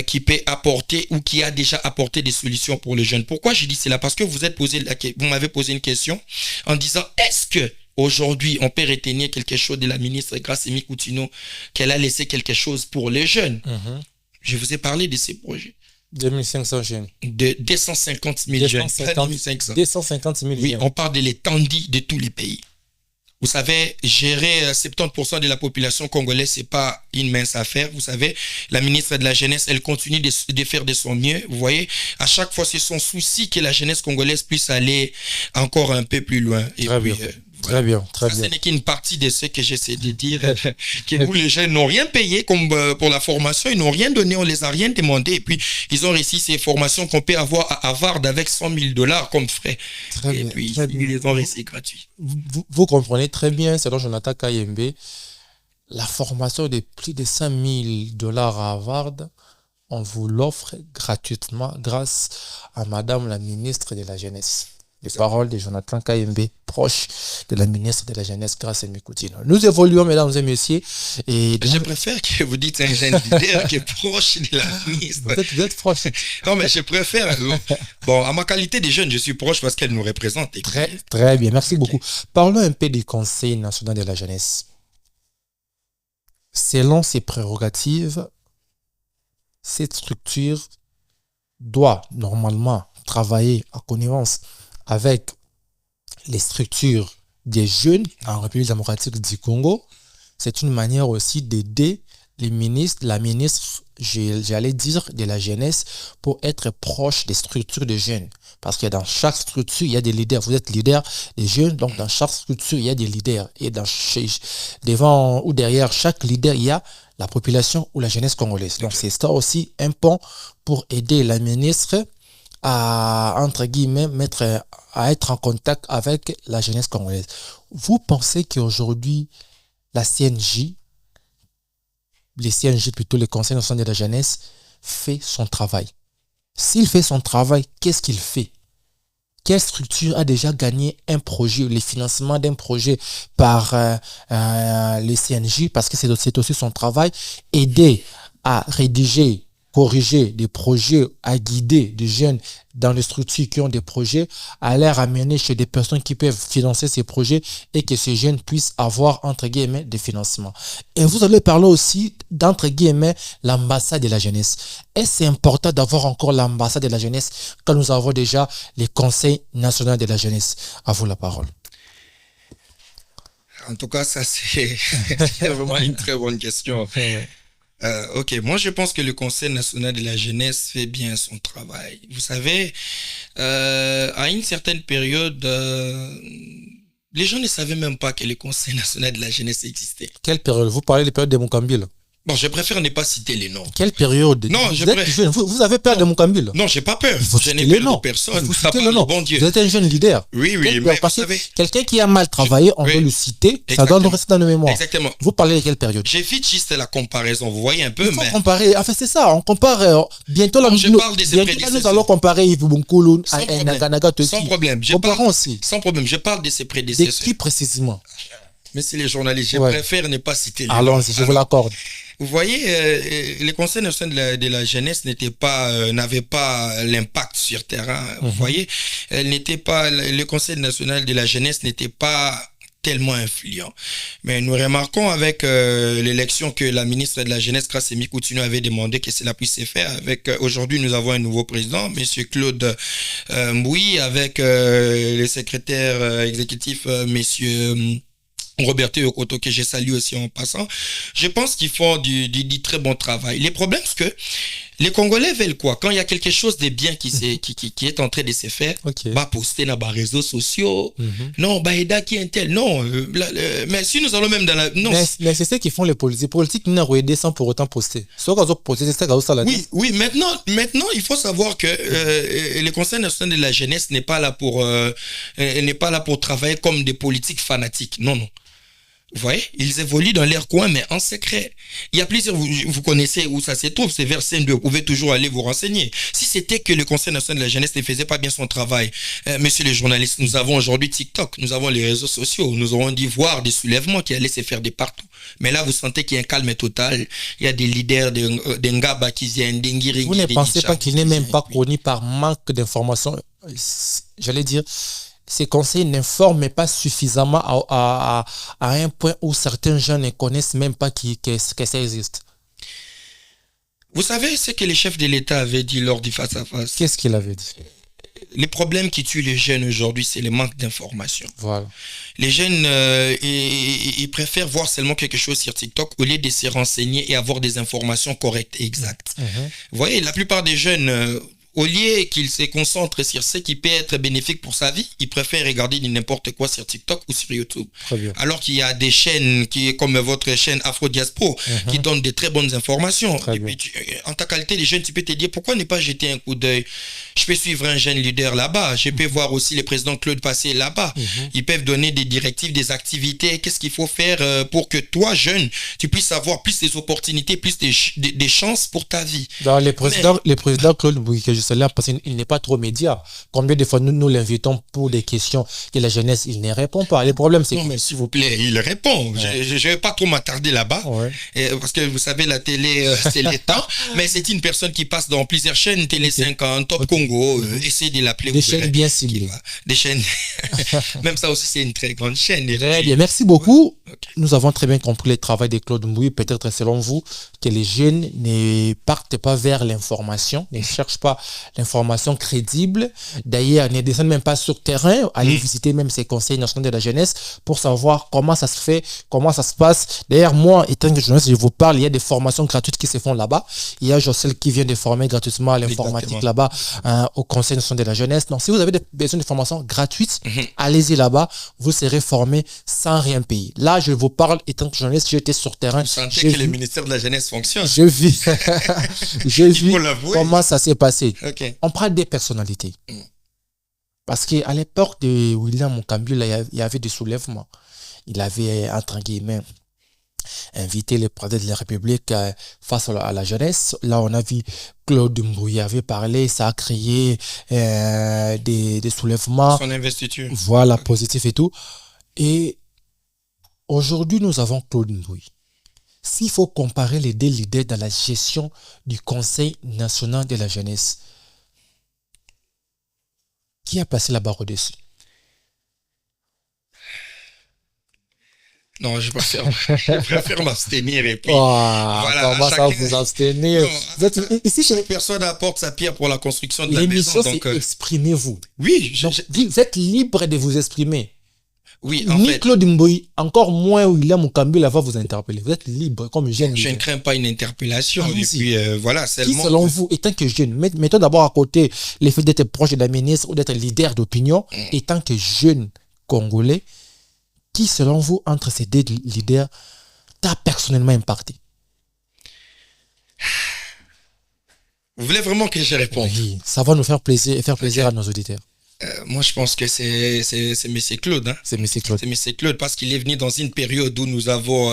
B: qui peut apporter ou qui a déjà apporté des solutions pour les jeunes. Pourquoi je dis cela? Parce que vous m'avez posé une question en disant, est-ce que aujourd'hui on peut retenir quelque chose de la ministre Grace Aimée Coutinho, qu'elle a laissé quelque chose pour les jeunes? Je vous ai parlé de ces projets.
A: 2500 jeunes.
B: De 250 000 jeunes.
A: 250 000
B: oui,
A: jeunes.
B: on parle de l'étendue de tous les pays. Vous savez, gérer 70% de la population congolaise, c'est pas une mince affaire. Vous savez, la ministre de la Jeunesse, elle continue de faire de son mieux. Vous voyez, à chaque fois, c'est son souci que la jeunesse congolaise puisse aller encore un peu plus loin. Et puis,
A: Très bien, très
B: Ça,
A: bien.
B: ce n'est qu'une partie de ce que j'essaie de dire. Que vous, les jeunes, n'ont rien payé comme pour la formation. Ils n'ont rien donné, on les a rien demandé. Et puis, ils ont réussi ces formations qu'on peut avoir à Harvard avec $100,000 comme frais.
A: Très
B: et
A: bien,
B: puis,
A: très
B: ils
A: bien.
B: les ont réussi gratuits.
A: Vous comprenez très bien, selon Jonathan Kayembe, la formation de plus de $100,000 à Harvard, on vous l'offre gratuitement grâce à Madame la ministre de la Jeunesse. Les paroles de Jonathan Kayembe, proche de la ministre de la Jeunesse, grâce à Mikoutino. Nous évoluons, mesdames et messieurs. Et
B: Je préfère que vous dites un jeune leader qui est proche de la ministre.
A: Vous êtes proche.
B: Non, mais je préfère. Bon, à ma qualité de jeune, je suis proche parce qu'elle nous représente.
A: Très, très bien, merci beaucoup. Parlons un peu du Conseil national de la jeunesse. Selon ses prérogatives, cette structure doit normalement travailler en connivence avec les structures des jeunes en République démocratique du Congo. C'est une manière aussi d'aider la ministre, j'allais dire, de la jeunesse pour être proche des structures de jeunes. Parce que dans chaque structure, il y a des leaders. Vous êtes leader des jeunes, donc dans chaque structure, il y a des leaders. Et devant ou derrière chaque leader, il y a la population ou la jeunesse congolaise. Donc c'est ça aussi un pont pour aider la ministre à, entre guillemets, à être en contact avec la jeunesse congolaise. Vous pensez qu'aujourd'hui, la CNJ, les CNJ plutôt, le Conseil national de la jeunesse, fait son travail? S'il fait son travail, qu'est-ce qu'il fait? Quelle structure a déjà gagné un projet, le financement d'un projet par les CNJ, parce que c'est aussi son travail, aider à rédiger, corriger des projets, à guider des jeunes dans les structures qui ont des projets, à les ramener chez des personnes qui peuvent financer ces projets et que ces jeunes puissent avoir, entre guillemets, des financements. Et vous allez parler aussi d'entre guillemets, l'ambassade de la jeunesse. Est-ce important d'avoir encore l'ambassade de la jeunesse quand nous avons déjà les conseils nationaux de la jeunesse? À vous la parole.
B: En tout cas, ça, c'est vraiment une très bonne question. Ok, moi je pense que le Conseil national de la jeunesse fait bien son travail. Vous savez, à une certaine période, les gens ne savaient même pas que le Conseil national de la jeunesse existait.
A: Quelle période? Vous parlez de période de Moukambil?
B: Bon, je préfère ne pas citer les noms.
A: Quelle période?
B: Non,
A: vous avez peur de Moukambil?
B: Non, j'ai pas peur.
A: Je n'ai peur de personne. Bon Dieu. Vous êtes un jeune leader.
B: Oui, mais
A: parce que quelqu'un qui a mal travaillé, on peut le citer. Exactement. Ça doit nous rester dans nos mémoires.
B: Exactement.
A: Vous parlez de quelle période?
B: J'évite juste la comparaison. Vous voyez un peu,
A: mais comparer. Enfin, c'est ça. On compare. Bientôt, nous allons comparer Yves Bunkoulou à Naganaga Toki.
B: Sans problème.
A: Comparons aussi.
B: Sans problème. Je parle de ses prédécesseurs.
A: De qui précisément?
B: Mais c'est les journalistes. Je préfère ne pas citer les noms.
A: Allons-y, je vous l'accorde.
B: Vous voyez, le Conseil national de la jeunesse n'avait pas l'impact sur terrain. Vous voyez, le Conseil national de la jeunesse n'était pas tellement influent. Mais nous remarquons avec l'élection que la ministre de la Jeunesse, Grace Mikoutino, avait demandé que cela puisse se faire. Aujourd'hui, nous avons un nouveau président, M. Claude Mboui, avec le secrétaire exécutif, M. Roberto Yokoto, que je salue aussi en passant. Je pense qu'ils font du très bon travail. Les problèmes, c'est que les Congolais veulent quoi? Quand il y a quelque chose de bien qui est en train de se faire, poster dans les réseaux sociaux. Non, aider qui est tel. Non, mais si nous allons même dans la... Non.
A: Mais c'est ce qu'ils font les politiques. Les politiques n'ont pas aidé sans pour autant poster.
B: Oui, maintenant, il faut savoir que le Conseil national de la jeunesse n'est pas là pour travailler comme des politiques fanatiques. Non. Vous voyez, ils évoluent dans leur coin, mais en secret. Il y a plusieurs, vous connaissez où ça se trouve, c'est vers Saint-Denis, vous pouvez toujours aller vous renseigner. Si c'était que le Conseil national de la jeunesse ne faisait pas bien son travail, messieurs les journalistes, nous avons aujourd'hui TikTok, nous avons les réseaux sociaux, nous aurons dû voir des soulèvements qui allaient se faire de partout. Mais là, vous sentez qu'il y a un calme total. Il y a des leaders d'Engaba qui viennent, d'Engiri.
A: Vous ne pensez pas qu'il n'est même pas connu par manque d'informations? J'allais dire, ces conseils n'informent pas suffisamment à un point où certains gens ne connaissent même pas que ça existe.
B: Vous savez ce que le chef de l'État avait dit lors du face-à-face?
A: Qu'est-ce qu'il avait dit?
B: Les problèmes qui tuent les jeunes aujourd'hui, c'est le manque d'information.
A: Voilà.
B: Les jeunes, ils préfèrent voir seulement quelque chose sur TikTok au lieu de se renseigner et avoir des informations correctes et exactes. Vous voyez, la plupart des jeunes... au lieu qu'il se concentre sur ce qui peut être bénéfique pour sa vie, il préfère regarder n'importe quoi sur TikTok ou sur YouTube. Alors qu'il y a des chaînes comme votre chaîne Afro Diaspora qui donnent de très bonnes informations. Et puis, en ta qualité de jeune, tu peux te dire pourquoi ne pas jeter un coup d'œil. Je peux suivre un jeune leader là-bas. Je peux voir aussi le président Claude Passé là-bas. Ils peuvent donner des directives, des activités. Qu'est-ce qu'il faut faire pour que toi, jeune, tu puisses avoir plus des opportunités, plus des chances pour ta vie.
A: Dans les présidents Claude Mbouy, que je sais là, parce qu'il n'est pas trop média. Combien de fois nous l'invitons pour des questions que la jeunesse, il ne répond pas. Le problème, c'est
B: non, mais s'il vous plaît, il répond. Je ne vais pas trop m'attarder là-bas. Parce que vous savez, la télé, c'est l'État. Mais c'est une personne qui passe dans plusieurs chaînes, Télé 50, Top Congo. Essayez de l'appeler.
A: Des chaînes bien ciblées.
B: Des chaînes. Même ça aussi, c'est une très grande chaîne.
A: Très bien. Merci beaucoup. Nous avons très bien compris le travail de Claude Mbouy. Peut-être, selon vous, que les jeunes ne partent pas vers l'information, ne cherchent pas l'information crédible. D'ailleurs, ne descendent même pas sur terrain. Allez visiter même ces conseils nationaux de la jeunesse pour savoir comment ça se fait, comment ça se passe. D'ailleurs, moi, étant que journaliste, je vous parle, il y a des formations gratuites qui se font là-bas. Il y a Jocel qui vient de former gratuitement à l'informatique là-bas, au conseil national de la jeunesse. Donc, si vous avez besoin de formations gratuites, allez-y là-bas. Vous serez formé sans rien payer. Là, je vous parle, étant que journaliste, j'étais sur terrain.
B: Vous sentez que le ministère de la jeunesse fonctionne.
A: Je vis comment ça s'est passé. On prend des personnalités. Parce qu'à l'époque de William Mukambi, il y avait des soulèvements. Il avait, entre guillemets, invité le président de la République face à la jeunesse. Là, on a vu Claude Mbouy avait parlé, ça a créé des soulèvements.
B: Son investiture.
A: Voilà, positif et tout. Et aujourd'hui, nous avons Claude Mbouy. S'il faut comparer les deux leaders dans la gestion du Conseil national de la jeunesse, qui a placé la barre au-dessus?
B: Non, je préfère m'abstenir et puis
A: voilà. Comment ça vous abstenir?
B: Ici, chaque personne apporte sa pierre pour la construction de la maison.
A: Donc, exprimez-vous.
B: Oui,
A: vous êtes libre de vous exprimer.
B: Oui,
A: ni Claude Mbouy, encore moins William Mukambi va vous interpeller. Vous êtes libre comme jeune.
B: Je ne crains pas une interpellation. Et puis voilà,
A: seulement. Qui, selon vous, étant que jeune, mettons d'abord à côté le fait d'être proche de la ministre ou d'être leader d'opinion, étant que jeune Congolais, qui, selon vous, entre ces deux leaders, t'a personnellement impacté?
B: Vous voulez vraiment que je réponde?
A: Oui, ça va nous faire plaisir et faire plaisir à nos auditeurs.
B: Moi, je pense que c'est M. Claude. Hein.
A: C'est M. Claude.
B: C'est M. Claude parce qu'il est venu dans une période où nous avons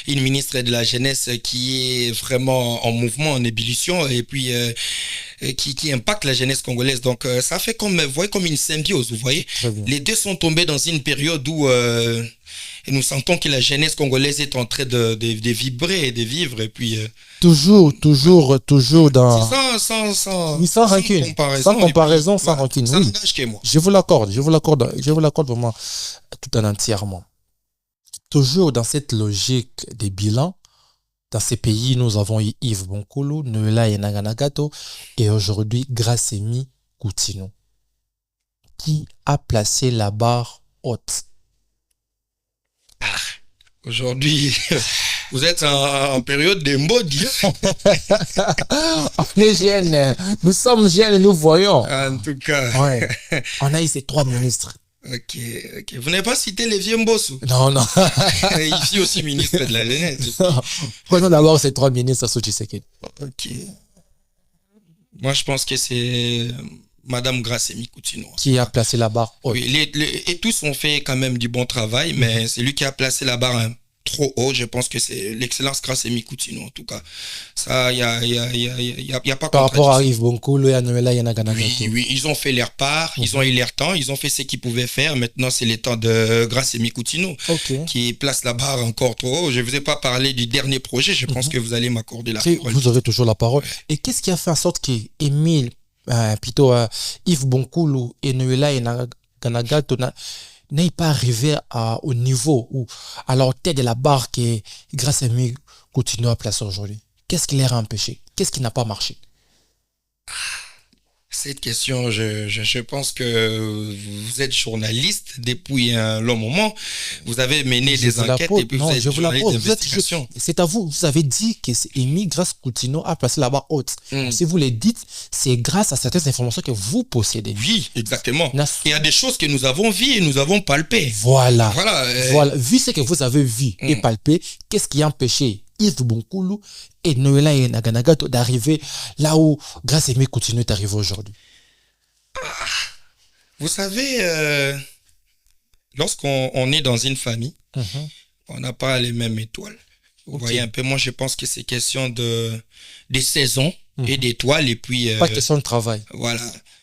B: une ministre de la Jeunesse qui est vraiment en mouvement, en ébullition et puis qui impacte la jeunesse congolaise. Donc, ça fait comme, vous voyez, comme une symbiose, vous voyez. Les deux sont tombés dans une période où nous sentons que la jeunesse congolaise est en train de vibrer et de vivre et puis...
A: Toujours dans...
B: Sans
A: rancune. Sans comparaison, sans rancune.
B: Ça n'engage que moi.
A: Je vous l'accorde vraiment tout en entièrement. Toujours dans cette logique des bilans, dans ces pays, nous avons eu Yves Bonkulu, Noëlla Yenanga-Nagato et aujourd'hui Grassemi Coutinho, qui a placé la barre haute.
B: Aujourd'hui, vous êtes en période de mode.
A: On est jeunes, nous sommes jeunes, nous voyons.
B: En tout cas.
A: Ouais. On a eu ces 3 ministres.
B: Ok. Vous n'avez pas cité les vieux Mbossou?
A: Non.
B: Ici aussi ministre de la jeunesse.
A: Prenons d'abord ces 3 ministres sous Tshisekedi.
B: Ok. Moi, je pense que c'est Madame Grassemi Coutinho.
A: Qui a placé la barre haute.
B: Oui, et tous ont fait quand même du bon travail, mais c'est lui qui a placé la barre trop haut. Je pense que c'est l'excellence Grassemi Coutinho, en tout cas. Ça, il y a pas.
A: Par rapport à Yves Bonkulu et à Noëlla Yenanga-Nagato.
B: Oui, ils ont fait leur part, ils ont eu leur temps, ils ont fait ce qu'ils pouvaient faire. Maintenant, c'est le temps de Grassemi Coutinho qui place la barre encore trop haut. Je ne vous ai pas parlé du dernier projet. Je pense que vous allez m'accorder la parole.
A: Vous aurez toujours la parole. Et qu'est-ce qui a fait en sorte qu'Émile Yves Bonkulu et Noëlla Yenanga-Nagato n'est pas arrivé au niveau ou à la hauteur de la barre que Grassemi Coutinho a placé aujourd'hui? Qu'est-ce qui les a empêchés? Qu'est-ce qui n'a pas marché?
B: Cette question, je pense que vous êtes journaliste depuis un long moment. Vous avez mené des enquêtes et puis
A: non,
B: vous êtes
A: je vous la
B: journaliste
A: pose.
B: d'investigation.
A: C'est à vous. Vous avez dit que c'est Amy Grace Coutinho a placé la barre haute. Si vous le dites, c'est grâce à certaines informations que vous possédez.
B: Oui, exactement.
A: Nas-
B: Il y a des choses que nous avons vues et nous avons palpées.
A: Voilà.
B: Voilà.
A: Voilà. Vu ce que vous avez vu et palpé, qu'est-ce qui a empêché Yves Bonkoulou et Noëlla et Naganagato d'arriver là où Grace Amy Coutinho est arrivé aujourd'hui?
B: Vous savez, lorsqu'on est dans une famille, on n'a pas les mêmes étoiles. Vous voyez un peu, moi je pense que c'est question des saisons et d'étoiles et puis...
A: Pas question de travail.
B: Voilà.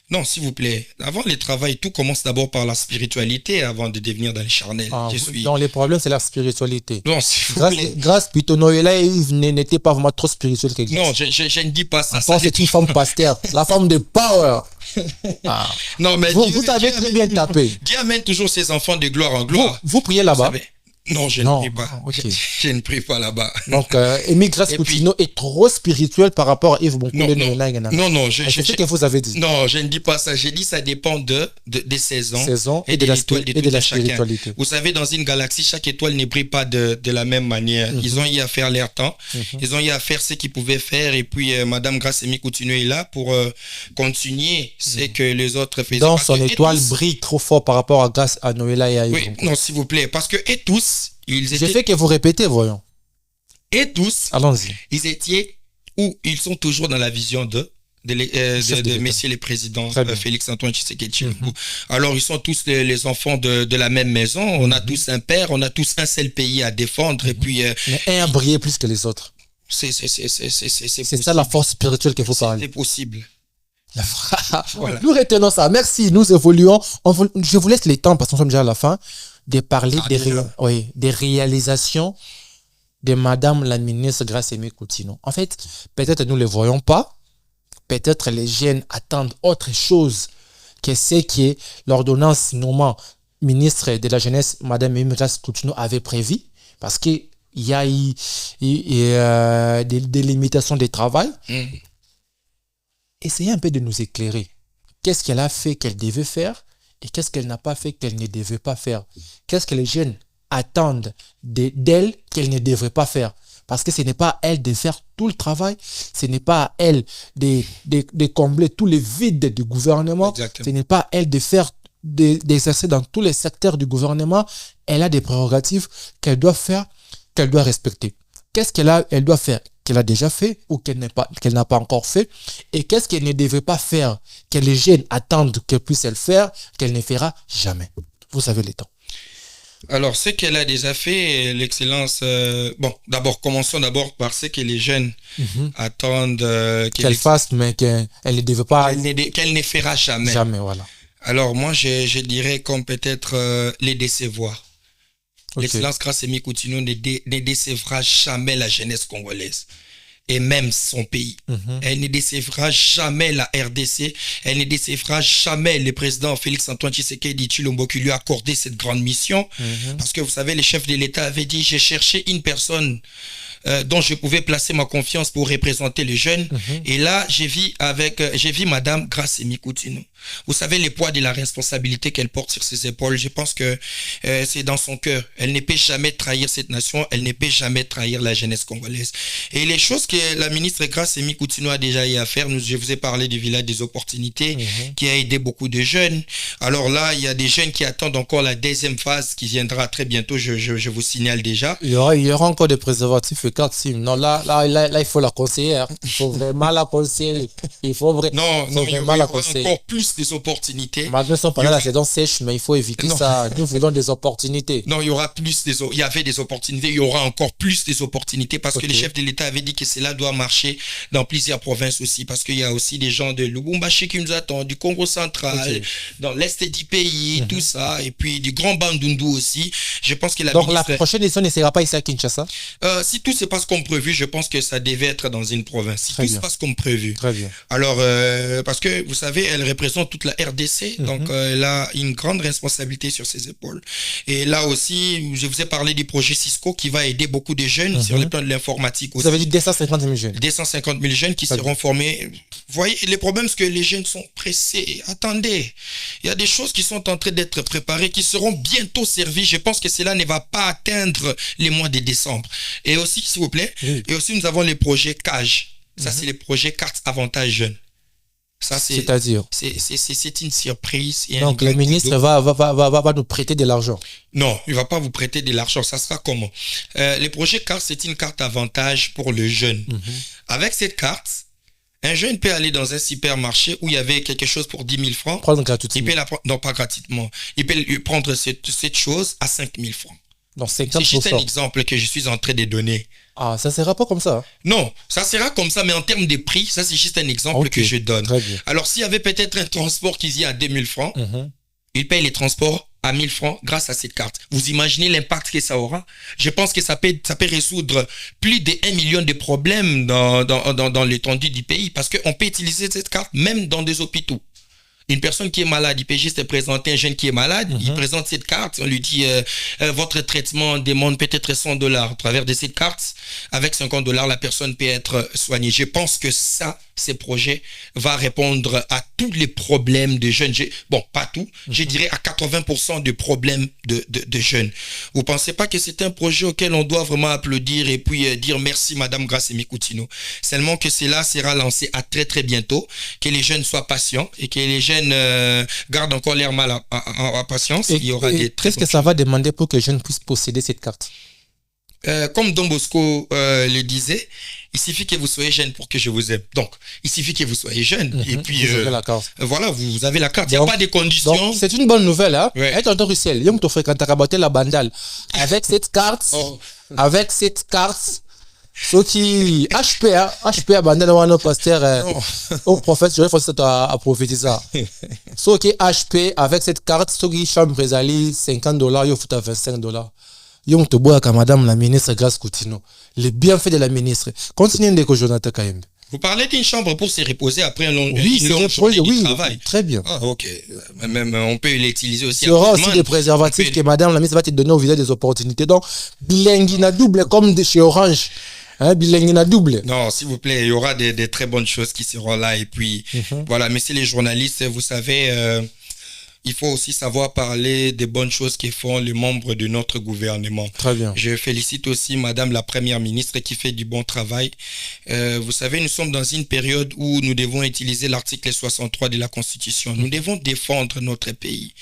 B: Non, s'il vous plaît. Avant le travail, tout commence d'abord par la spiritualité avant de devenir dans les charnels.
A: Non, les problèmes, c'est la spiritualité.
B: Non, s'il vous plaît.
A: Grâce plutôt Noëlla et Yves n'étaient pas vraiment trop spirituels que
B: Non, je ne dis pas ça.
A: C'est une femme pasteur, la femme de power.
B: Non, mais
A: vous avez très bien tapé.
B: Dieu amène toujours ses enfants de gloire en gloire.
A: Vous priez là-bas?
B: Non, je ne prie pas.
A: Okay.
B: Je ne prie pas là-bas.
A: Donc, Amy Grace Coutinho est trop spirituel par rapport à Yves Bonkoulou.
B: Non,
A: c'est ce que vous avez dit.
B: Non, je ne dis pas ça. J'ai dit ça dépend des saisons
A: et de la spiritualité.
B: Vous savez, dans une galaxie, chaque étoile ne brille pas de la même manière. Ils ont eu à faire leur temps. Ils ont eu à faire ce qu'ils pouvaient faire. Et puis, Madame Grace Amy Coutinho est là pour continuer ce que les autres faisaient.
A: Donc, son étoile brille trop fort par rapport à Grace, à Noëlla et à Yves.
B: Oui, non, s'il vous plaît. Parce que, et tous,
A: j'ai fait que vous répétez, voyons.
B: Et tous,
A: allons-y.
B: Ils étaient ou ils sont toujours dans la vision de messieurs les présidents Félix Antoine Tshisekedi. Alors, ils sont tous les enfants de la même maison. On a tous un père, on a tous un seul pays à défendre. Et puis,
A: mais un a brillé plus que les autres.
B: C'est
A: ça la force spirituelle qu'il faut parler.
B: C'est possible.
A: Voilà. Nous retenons ça. Merci. Nous évoluons. Je vous laisse les temps parce que nous sommes déjà à la fin de parler des réalisations de Madame la ministre Grace Amy Coutinho. En fait, peut-être nous ne les voyons pas. Peut-être les jeunes attendent autre chose que ce que l'ordonnance nommant ministre de la Jeunesse, Madame Amy Grace Coutinho, avait prévu. Parce qu'il y a eu des limitations de travail. Essayez un peu de nous éclairer. Qu'est-ce qu'elle a fait qu'elle devait faire et qu'est-ce qu'elle n'a pas fait qu'elle ne devait pas faire? Qu'est-ce que les jeunes attendent d'elle qu'elle ne devrait pas faire? Parce que ce n'est pas à elle de faire tout le travail, ce n'est pas à elle de combler tous les vides du gouvernement, ce n'est pas à elle de faire d'exercer dans tous les secteurs du gouvernement. Elle a des prérogatives qu'elle doit faire, qu'elle doit respecter. Qu'est-ce qu'elle doit faire qu'elle a déjà fait ou qu'elle n'a pas encore fait, et qu'est-ce qu'elle ne devrait pas faire que les jeunes attendent qu'elle puisse le faire, qu'elle ne fera jamais. Vous avez le temps.
B: Alors, ce qu'elle a déjà fait, l'excellence... bon, d'abord, commençons d'abord par ce que les jeunes attendent
A: qu'elle fasse, mais qu'elle ne devait pas...
B: Qu'elle ne fera jamais.
A: Jamais, voilà.
B: Alors, moi, je dirais comme peut-être les décevoir. L'excellence Grace Amy Coutinho ne décevra jamais la jeunesse congolaise et même son pays. Elle ne décevra jamais la RDC, elle ne décevra jamais le président Félix Antoine Tshisekedi Tshilombo qui lui a accordé cette grande mission. Parce que vous savez, le chef de l'État avait dit, j'ai cherché une personne dont je pouvais placer ma confiance pour représenter les jeunes. Et là, j'ai vu Madame Grace Amy Coutinho. Vous savez le poids de la responsabilité qu'elle porte sur ses épaules. Je pense que c'est dans son cœur. Elle ne peut jamais trahir cette nation. Elle ne peut jamais trahir la jeunesse congolaise. Et les choses que la ministre Grace Amy Coutinho a déjà eu à faire, je vous ai parlé du village des opportunités qui a aidé beaucoup de jeunes. Alors là, il y a des jeunes qui attendent encore la deuxième phase qui viendra très bientôt. Je vous signale déjà.
A: Il y aura encore des préservatifs et cartes SIM. Non, là, il faut la conseiller. Il faut vraiment la conseiller. Il faut vraiment la conseiller.
B: Encore plus des opportunités.
A: Malgré pendant la saison sèche, mais il faut éviter ça. Nous voulons des opportunités.
B: Non, il y avait des opportunités. Il y aura encore plus des opportunités parce que le chef de l'État avait dit que cela doit marcher dans plusieurs provinces aussi. Parce qu'il y a aussi des gens de Lubumbashi qui nous attendent, du Congo central, dans l'est du pays, tout ça. Et puis du Grand Bandundu aussi. Je pense que
A: Donc la prochaine édition ne sera pas ici à Kinshasa?
B: Si tout se passe comme prévu, je pense que ça devait être dans une province. Si tout se passe comme prévu.
A: Très bien.
B: Alors, parce que vous savez, elle représente toute la RDC, donc elle a une grande responsabilité sur ses épaules. Et là aussi, je vous ai parlé du projet Cisco qui va aider beaucoup de jeunes sur le plan de l'informatique aussi.
A: Vous avez dit 250 250 000 jeunes.
B: 250 000 jeunes qui seront formés. Vous voyez, les problèmes, c'est que les jeunes sont pressés. Attendez, il y a des choses qui sont en train d'être préparées, qui seront bientôt servies. Je pense que cela ne va pas atteindre les mois de décembre. Et aussi, s'il vous plaît, et aussi nous avons les projets CAGE. Ça, c'est les projets cartes avantage jeunes. Ça,
A: c'est-à-dire
B: c'est une surprise.
A: Donc, le ministre va nous prêter de l'argent.
B: Non, il ne va pas vous prêter de l'argent. Ça sera comment? Les projets cartes, c'est une carte avantage pour le jeune. Avec cette carte, un jeune peut aller dans un supermarché où il y avait quelque chose pour 10 000 francs.
A: Prendre gratuitement.
B: Il peut la prendre, non, pas gratuitement. Il peut prendre cette chose à 5 000 francs.
A: Donc, 50%.
B: C'est juste un exemple que je suis en train de donner.
A: Ah, ça ne sera pas comme ça.
B: Non, ça sera comme ça, mais en termes de prix, ça c'est juste un exemple que je donne.
A: Très bien.
B: Alors, s'il y avait peut-être un transport qui vient à 2 000 francs, il paye les transports à 1 000 francs grâce à cette carte. Vous imaginez l'impact que ça aura? Je pense que ça peut résoudre plus de 1 million de problèmes dans l'étendue du pays, parce qu'on peut utiliser cette carte même dans des hôpitaux. Une personne qui est malade, il peut juste présenter un jeune qui est malade, il présente cette carte, on lui dit votre traitement demande peut-être $100. À travers de cette carte, avec $50, la personne peut être soignée. Je pense que ces projets vont répondre à tous les problèmes de jeunes. Bon, pas tout, je dirais à 80% des problèmes de jeunes. Vous pensez pas que c'est un projet auquel on doit vraiment applaudir et puis dire merci Madame Grassemi Coutinho. Seulement que cela sera lancé à très très bientôt, que les jeunes soient patients et que les jeunes gardent encore l'air mal à patience. Il y aura des
A: qu'est-ce que ça va demander pour que les jeunes puissent posséder cette carte?
B: Comme Don Bosco le disait, il suffit que vous soyez jeune pour que je vous aime. Donc, il suffit que vous soyez jeune et puis
A: vous avez la carte.
B: Voilà, vous avez la carte. Il n'y a pas de conditions.
A: Donc, c'est une bonne nouvelle, hein?
B: Ouais.
A: Et tonton Russell, il te fait quand tu as rabatté la bandale. Avec cette carte, ceux qui HP a bandale ou pasteur au prophète, je vais à prophétiser ça. Ceux qui HP avec cette carte, ceux qui chambre $50, ils foutent à $25. Yon te bois comme madame la ministre Grace Coutinho. Les bienfaits de la ministre. Continuez de Jonathan Kayembe.
B: Vous parlez d'une chambre pour se reposer après un long,
A: une longue journée de travail. Très bien.
B: Ah, ok. Même, on peut l'utiliser aussi.
A: Il y aura aussi des préservatifs que madame la ministre va te donner au visage des opportunités. Donc, bilinguina double comme de chez Orange. Bilinguina double.
B: Non, s'il vous plaît, il y aura des très bonnes choses qui seront là. Et puis, voilà. Mais si les journalistes, vous savez... il faut aussi savoir parler des bonnes choses que font les membres de notre gouvernement.
A: Très bien.
B: Je félicite aussi Madame la Première ministre qui fait du bon travail. Vous savez, nous sommes dans une période où nous devons utiliser l'article 63 de la Constitution. Nous devons défendre notre pays.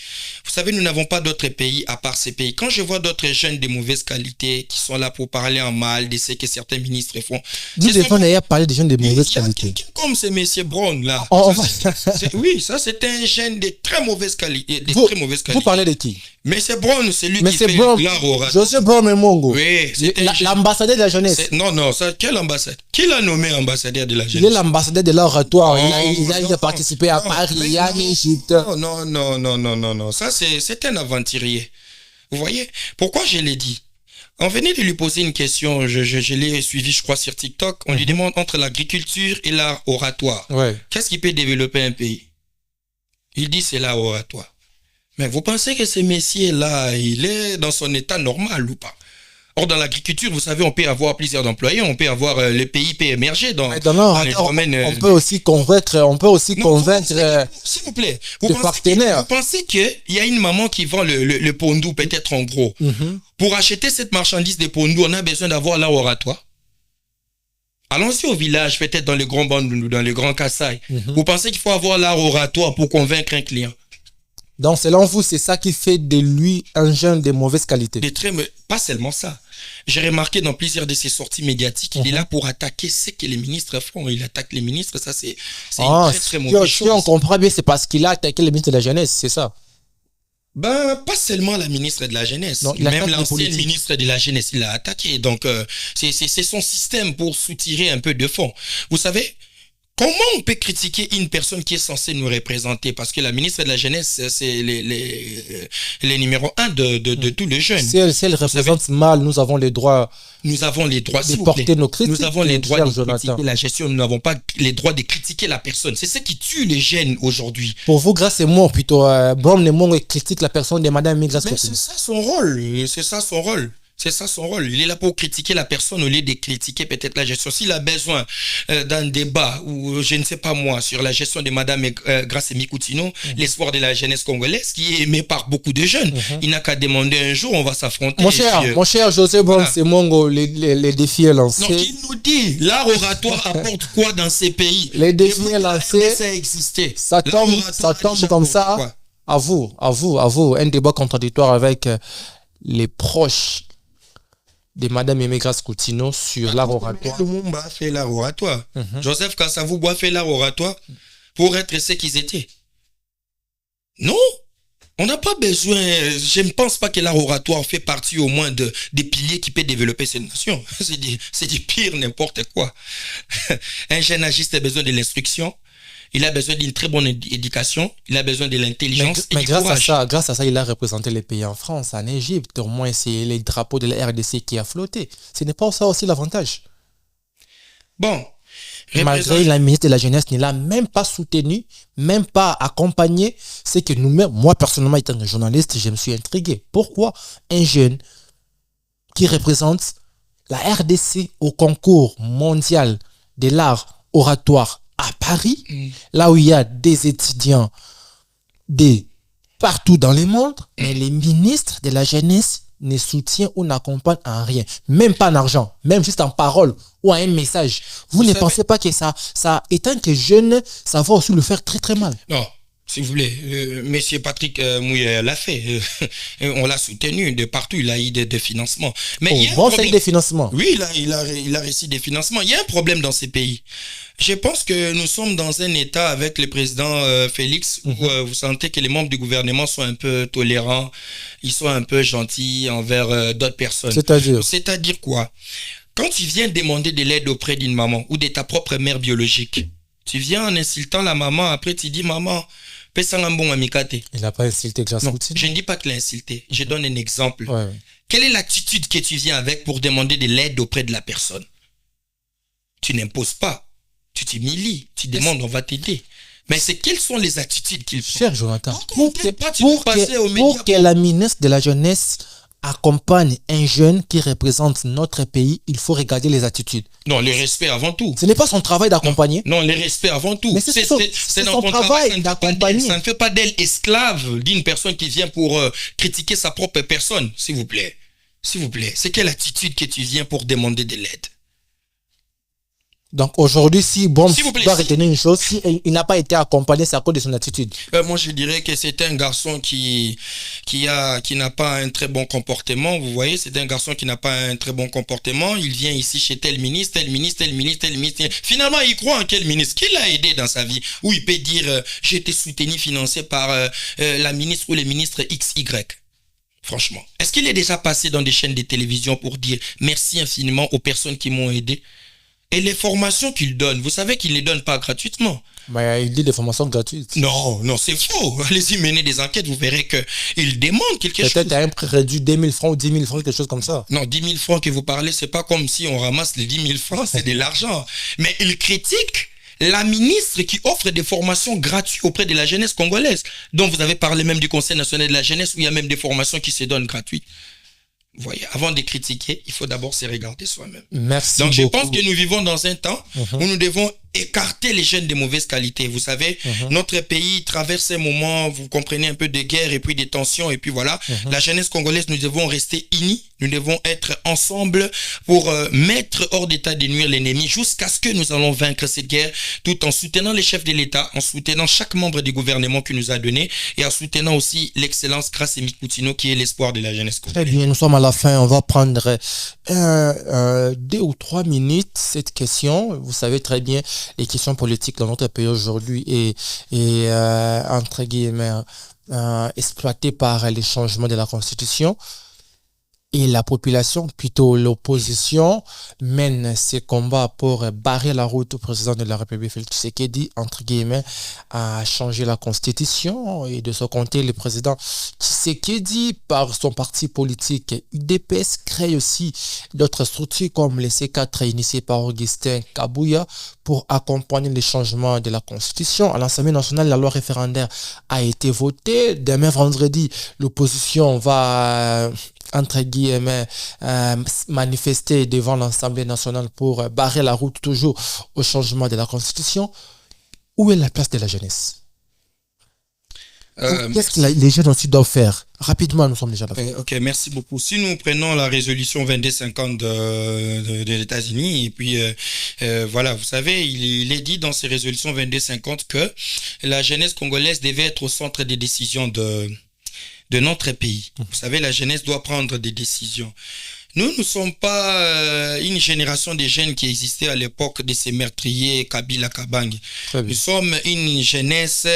B: Vous savez, nous n'avons pas d'autres pays à part ces pays. Quand je vois d'autres jeunes de mauvaise qualité qui sont là pour parler en mal de ce que certains ministres font...
A: Nous devons d'ailleurs parler des jeunes de mauvaise qualité.
B: Comme ce monsieur Brown là. Oui, ça c'est un jeune de très mauvaise qualité.
A: Vous parlez de qui?
B: Monsieur Brown, c'est lui qui fait l'art oratoire.
A: Joseph Brown Mongo.
B: Oui,
A: l'ambassadeur de la jeunesse.
B: Non, ça, quelle ambassade? Qui l'a nommé ambassadeur de la jeunesse?
A: Il est l'ambassadeur de l'art oratoire. Il a participé à Paris, en Égypte.
B: Non. Ça, c'est un aventurier. Vous voyez? Pourquoi je l'ai dit? On venait de lui poser une question, je l'ai suivi, je crois, sur TikTok. On lui demande entre l'agriculture et l'art oratoire.
A: Ouais.
B: Qu'est-ce qui peut développer un pays? Il dit c'est l'art oratoire. Mais vous pensez que ce messier-là, il est dans son état normal ou pas? Or, dans l'agriculture, vous savez, on peut avoir plusieurs employés, on peut avoir, le pays peut émerger dans les domaines...
A: On peut aussi convaincre,
B: s'il vous plaît,
A: partenaires.
B: Vous pensez qu'il y a une maman qui vend le pondou, peut-être en gros. Pour acheter cette marchandise de pondou, on a besoin d'avoir l'art oratoire. Allons-y au village, peut-être dans les grands Bandundu, dans les grands Kassai. Vous pensez qu'il faut avoir l'art oratoire pour convaincre un client?
A: Donc, selon vous, c'est ça qui fait de lui un jeune de mauvaise qualité.
B: Pas seulement ça. J'ai remarqué dans plusieurs de ses sorties médiatiques, il est là pour attaquer ce que les ministres font. Il attaque les ministres, ça c'est une très très mauvaise chose.
A: Si on comprend bien, c'est parce qu'il a attaqué le ministre de la Jeunesse, c'est ça?
B: Pas seulement la ministre de la Jeunesse, non, même l'ancienne ministre de la Jeunesse, il l'a attaqué. Donc, c'est son système pour soutirer un peu de fond. Vous savez, comment on peut critiquer une personne qui est censée nous représenter? Parce que la ministre de la Jeunesse, c'est les numéro 1 de tous les jeunes.
A: Si elle représente mal, nous avons les droits.
B: Nous avons les droits
A: de porter nos critiques.
B: Nous avons les droits de critiquer la gestion. Nous n'avons pas les droits de critiquer la personne. C'est ce qui tue les jeunes aujourd'hui.
A: Pour vous, grâce à moi, plutôt, Brown et moi, critique la personne de Madame Migras.
B: C'est ça son rôle. C'est ça son rôle. C'est ça son rôle. Il est là pour critiquer la personne au lieu de critiquer peut-être la gestion. S'il a besoin d'un débat ou je ne sais pas moi sur la gestion de Madame Grace Mikoutino, l'espoir de la jeunesse congolaise qui est aimé par beaucoup de jeunes, il n'a qu'à demander un jour, on va s'affronter.
A: Mon cher José Bonsemongo, les défis est lancé.
B: Donc il nous dit, l'art oratoire apporte quoi dans ces pays?
A: Les défis est lancé.
B: Ça a existé.
A: Ça tombe comme ça. À vous, un débat contradictoire avec les proches de Madame Aimé Grace Coutinho sur l'art oratoire.
B: Lumumba a fait l'art oratoire. Joseph Kasavubu a fait l'art oratoire pour être ce qu'ils étaient. Non, on n'a pas besoin. Je ne pense pas que l'art oratoire fait partie au moins des piliers qui peuvent développer cette nation. C'est du pire n'importe quoi. Un jeune agiste a besoin de l'instruction. Il a besoin d'une très bonne éducation, il a besoin de l'intelligence et
A: mais
B: du courage.
A: Grâce à ça, il a représenté les pays en France, en Égypte. Au moins, c'est les drapeaux de la RDC qui a flotté. Ce n'est pas ça aussi l'avantage.
B: Bon.
A: Malgré la ministre de la Jeunesse ne l'a même pas soutenu, même pas accompagné. C'est que nous-mêmes, moi personnellement, étant un journaliste, je me suis intrigué. Pourquoi un jeune qui représente la RDC au concours mondial de l'art oratoire à Paris, là où il y a des étudiants de partout dans le monde, mais les ministres de la jeunesse ne soutiennent ou n'accompagnent en rien, même pas en argent, même juste en parole ou en un message. Vous ne pensez pas que ça, étant que jeune, ça va aussi le faire très très mal?
B: Non. S'il vous plaît, Monsieur Patrick Mouye l'a fait. On l'a soutenu de partout. Il a eu des financements. Mais il y a un problème.
A: Des financements.
B: Oui, il a réussi des financements. Il y a un problème dans ces pays. Je pense que nous sommes dans un état avec le président Félix où vous sentez que les membres du gouvernement sont un peu tolérants. Ils sont un peu gentils envers d'autres personnes. C'est-à-dire quoi? Quand tu viens demander de l'aide auprès d'une maman ou de ta propre mère biologique, tu viens en insultant la maman. Après, tu dis, maman,
A: il n'a pas insulté Grace Coutinho.
B: Je ne dis pas qu'il a insulté. Je donne un exemple.
A: Ouais.
B: Quelle est l'attitude que tu viens avec pour demander de l'aide auprès de la personne? Tu n'imposes pas. Tu t'humilies. Tu demandes, on va t'aider. Mais quelles sont les attitudes qu'il faut?
A: Cher Jonathan, pour que la ministre de la Jeunesse accompagne un jeune qui représente notre pays, il faut regarder les attitudes.
B: Non, le respect avant tout.
A: Ce n'est pas son travail d'accompagner.
B: Non, le respect avant tout.
A: Mais c'est son travail d'accompagner.
B: Ça ne fait pas d'elle esclave d'une personne qui vient pour critiquer sa propre personne, s'il vous plaît. S'il vous plaît. C'est quelle attitude que tu viens pour demander de l'aide?
A: Donc aujourd'hui, si doit retenir une chose, si il n'a pas été accompagné, c'est à cause de son attitude.
B: Moi, je dirais que c'est un garçon qui n'a pas un très bon comportement. Vous voyez, c'est un garçon qui n'a pas un très bon comportement. Il vient ici chez tel ministre. Finalement, il croit en quel ministre? Qui l'a aidé dans sa vie? Où il peut dire, j'ai été soutenu, financé par la ministre ou les ministres XY. Franchement. Est-ce qu'il est déjà passé dans des chaînes de télévision pour dire merci infiniment aux personnes qui m'ont aidé? Et les formations qu'il donne, vous savez qu'il ne les donne pas gratuitement.
A: Mais il dit des formations gratuites.
B: Non, c'est faux. Allez-y, menez des enquêtes, vous verrez qu'il demande quelque chose.
A: Peut-être à un prix réduit 2 000 francs ou 10 000 francs, quelque chose comme ça.
B: Non, 10 000 francs que vous parlez, c'est pas comme si on ramasse les 10 000 francs, c'est de l'argent. Mais il critique la ministre qui offre des formations gratuites auprès de la jeunesse congolaise. Donc vous avez parlé même du Conseil national de la jeunesse où il y a même des formations qui se donnent gratuites. Vous voyez, avant de critiquer, il faut d'abord se regarder soi-même.
A: Merci
B: Donc,
A: beaucoup.
B: je pense que nous vivons dans un temps où nous devons écarter les jeunes de mauvaise qualité. Vous savez, notre pays traverse un moment, vous comprenez, un peu de guerre et puis des tensions. Et puis voilà, la jeunesse congolaise, nous devons rester unis. Nous devons être ensemble pour mettre hors d'état de nuire l'ennemi jusqu'à ce que nous allons vaincre cette guerre, tout en soutenant les chefs de l'État, en soutenant chaque membre du gouvernement qui nous a donné et en soutenant aussi l'excellence Grace Mikoutino qui est l'espoir de la jeunesse congolaise.
A: Très bien, nous sommes à la fin. On va prendre 2 ou 3 minutes cette question. Vous savez très bien, les questions politiques dans notre pays aujourd'hui est entre guillemets exploitées par les changements de la Constitution. Et la population, plutôt l'opposition, mène ses combats pour barrer la route au président de la République, Félix Tshisekedi, entre guillemets, à changer la constitution. Et de ce côté, le président Tshisekedi, par son parti politique UDPS, crée aussi d'autres structures comme les C4 initiés par Augustin Kabouya pour accompagner les changements de la Constitution. À l'Assemblée nationale, la loi référendaire a été votée. Demain, vendredi, l'opposition va, entre guillemets, manifester devant l'Assemblée nationale pour barrer la route toujours au changement de la Constitution. Où est la place de la jeunesse? Qu'est-ce que les jeunes aussi doivent faire? Rapidement, nous sommes déjà là.
B: Ok, merci beaucoup. Si nous prenons la résolution 2250 des États-Unis, et puis voilà, vous savez, il est dit dans ces résolutions 2250 que la jeunesse congolaise devait être au centre des décisions de notre pays. Vous savez, la jeunesse doit prendre des décisions. Nous ne sommes pas une génération de jeunes qui existait à l'époque de ces meurtriers Kabila Kabang. Nous sommes une jeunesse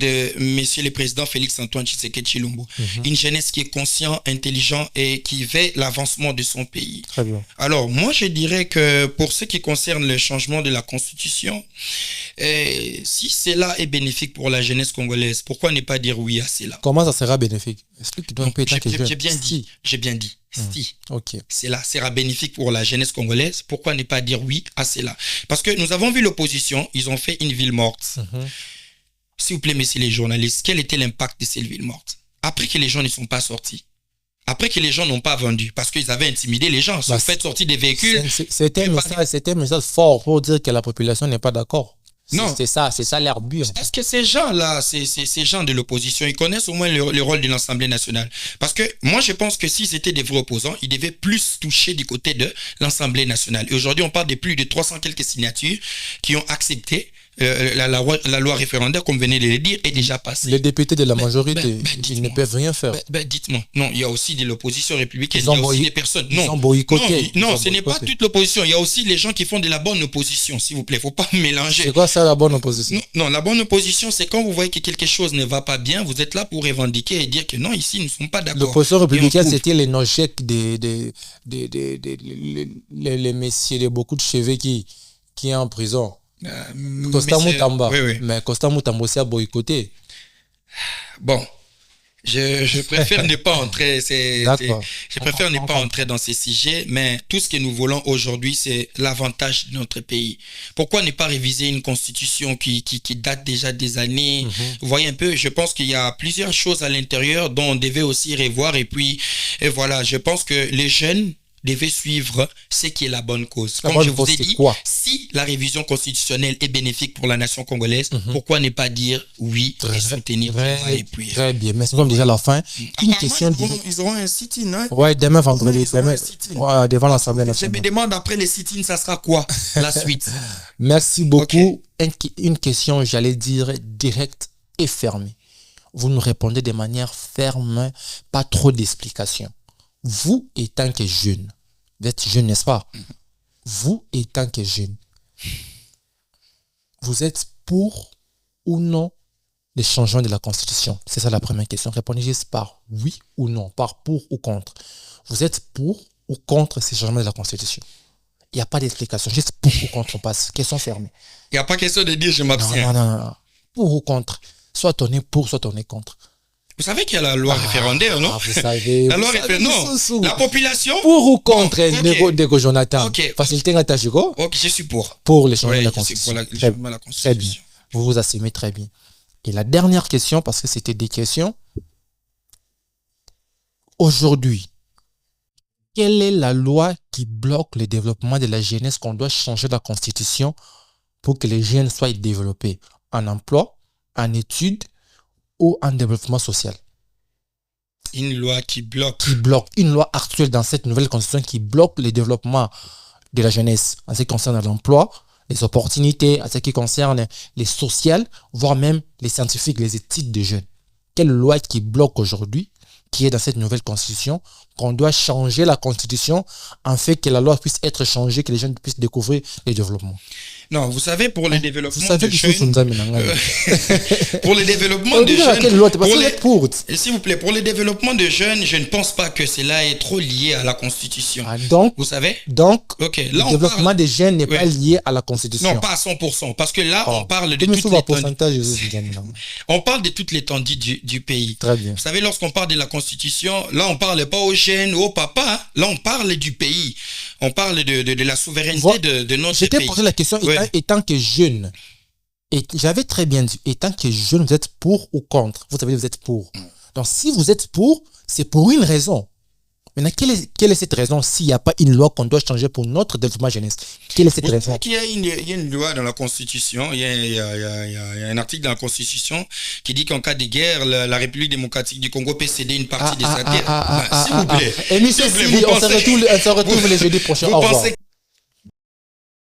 B: de Monsieur le Président Félix-Antoine Tshisekedi Tshilombo. Une jeunesse qui est conscient, intelligent et qui veut l'avancement de son pays.
A: Très bien.
B: Alors, moi, je dirais que pour ce qui concerne le changement de la Constitution, si cela est bénéfique pour la jeunesse congolaise, pourquoi ne pas dire oui à cela?
A: Comment ça sera bénéfique? Explique-toi un peu.
B: J'ai bien dit. Si cela sera bénéfique pour la jeunesse congolaise, pourquoi ne pas dire oui à cela? Parce que nous avons vu l'opposition, ils ont fait une ville morte. S'il vous plaît, messieurs les journalistes, quel était l'impact de cette ville morte? Après que les gens ne sont pas sortis, après que les gens n'ont pas vendu, parce qu'ils avaient intimidé les gens, ils ont fait sortir des véhicules.
A: C'était un message fort pour dire que la population n'est pas d'accord. Non. C'est ça l'air dur.
B: Est-ce que ces gens-là, ces gens de l'opposition, ils connaissent au moins le rôle de l'Assemblée nationale? Parce que moi, je pense que s'ils étaient des vrais opposants, ils devaient plus toucher du côté de l'Assemblée nationale. Et aujourd'hui, on parle de plus de 300 quelques signatures qui ont accepté la loi référendaire, comme venez de le dire, est déjà passée.
A: Les députés de la majorité, ils ne peuvent rien faire.
B: Dites-moi. Non, il y a aussi de l'opposition républicaine. Il y a aussi des personnes.
A: Ils ont boycotté.
B: Non, ce n'est pas toute l'opposition. Il y a aussi les gens qui font de la bonne opposition, s'il vous plaît. Il ne faut pas mélanger.
A: C'est quoi ça, la bonne opposition?
B: Non, la bonne opposition, c'est quand vous voyez que quelque chose ne va pas bien, vous êtes là pour revendiquer et dire que non, ici, nous ne sommes pas d'accord.
A: L'opposition républicaine, c'était les non-chèques les messieurs de beaucoup de cheveux qui est en prison. Costa Moutamba.
B: Oui.
A: Mais Costa Moutamba aussi a boycotté.
B: Bon, je préfère ne pas entrer. Je préfère ne pas entrer dans ces sujets, mais tout ce que nous voulons aujourd'hui, c'est l'avantage de notre pays. Pourquoi ne pas réviser une constitution qui date déjà des années? Vous voyez un peu, je pense qu'il y a plusieurs choses à l'intérieur dont on devait aussi revoir. Et puis, voilà, je pense que les jeunes devait suivre ce qui est la bonne cause. Comme je vous ai dit, si la révision constitutionnelle est bénéfique pour la nation congolaise, pourquoi ne pas dire oui et soutenir?
A: Très bien, mais nous sommes déjà à la fin. Une question.
B: Ils auront un sit-in, hein?
A: Ouais, demain vendredi, devant l'Assemblée nationale.
B: Je me demande après les sit-in, ça sera quoi la suite?
A: Merci beaucoup. Une question, j'allais dire directe et fermée. Vous nous répondez de manière ferme, pas trop d'explications. Vous, étant que jeune, vous êtes jeune, n'est-ce pas? Vous, étant que jeune, vous êtes pour ou non les changements de la Constitution? C'est ça la première question. Répondez juste par oui ou non, par pour ou contre. Vous êtes pour ou contre ces changements de la Constitution? Il n'y a pas d'explication, juste pour ou contre, on passe. Question fermée.
B: Il n'y a pas question de dire je m'abstiens.
A: Non. Pour ou contre. Soit on est pour, soit on est contre.
B: Vous savez qu'il y a la loi référendaire, non?
A: Vous savez.
B: La loi référendaire, non. La population.
A: Pour ou contre, Nego Jonathan. Facilité Natachiko.
B: Ok, je suis pour.
A: Pour les changements de la Constitution.
B: Pour la Constitution.
A: Très bien. Vous vous assumez très bien. Et la dernière question, parce que c'était des questions. Aujourd'hui, quelle est la loi qui bloque le développement de la jeunesse qu'on doit changer la Constitution pour que les jeunes soient développés en emploi, en études ou en développement social?
B: Une loi qui bloque.
A: Une loi actuelle dans cette nouvelle constitution qui bloque le développement de la jeunesse en ce qui concerne l'emploi, les opportunités, en ce qui concerne les sociales, voire même les scientifiques, les éthiques des jeunes. Quelle loi qui bloque aujourd'hui, qui est dans cette nouvelle constitution, qu'on doit changer la constitution en fait que la loi puisse être changée, que les jeunes puissent découvrir le développement?
B: Non, vous savez, pour le développement de jeunes... pour le développement de jeunes... S'il vous plaît, pour le développement de jeunes, je ne pense pas que cela est trop lié à la Constitution.
A: Donc,
B: vous savez?
A: Donc, le développement des jeunes n'est pas lié à la Constitution.
B: Non, pas à 100%. Parce que là, on parle de toute l'étendue... On parle de toute l'étendue du pays.
A: Très bien.
B: Vous savez, lorsqu'on parle de la Constitution, là, on ne parle pas aux jeunes ou aux papas. Là, on parle du pays. On parle de la souveraineté de notre pays.
A: Je t'ai posé la question et étant que jeune, et j'avais très bien dit, étant que jeune, vous êtes pour ou contre? Vous savez, vous êtes pour. Donc, si vous êtes pour, c'est pour une raison. Maintenant, quelle est cette raison s'il n'y a pas une loi qu'on doit changer pour notre développement jeunesse? Quelle est cette raison?
B: Il y a une loi dans la Constitution, il y a un article dans la Constitution qui dit qu'en cas de guerre, la République démocratique du Congo peut céder une partie de sa terre. S'il vous plaît.
A: Et nous, on se retrouve les jeudis prochains. Au revoir.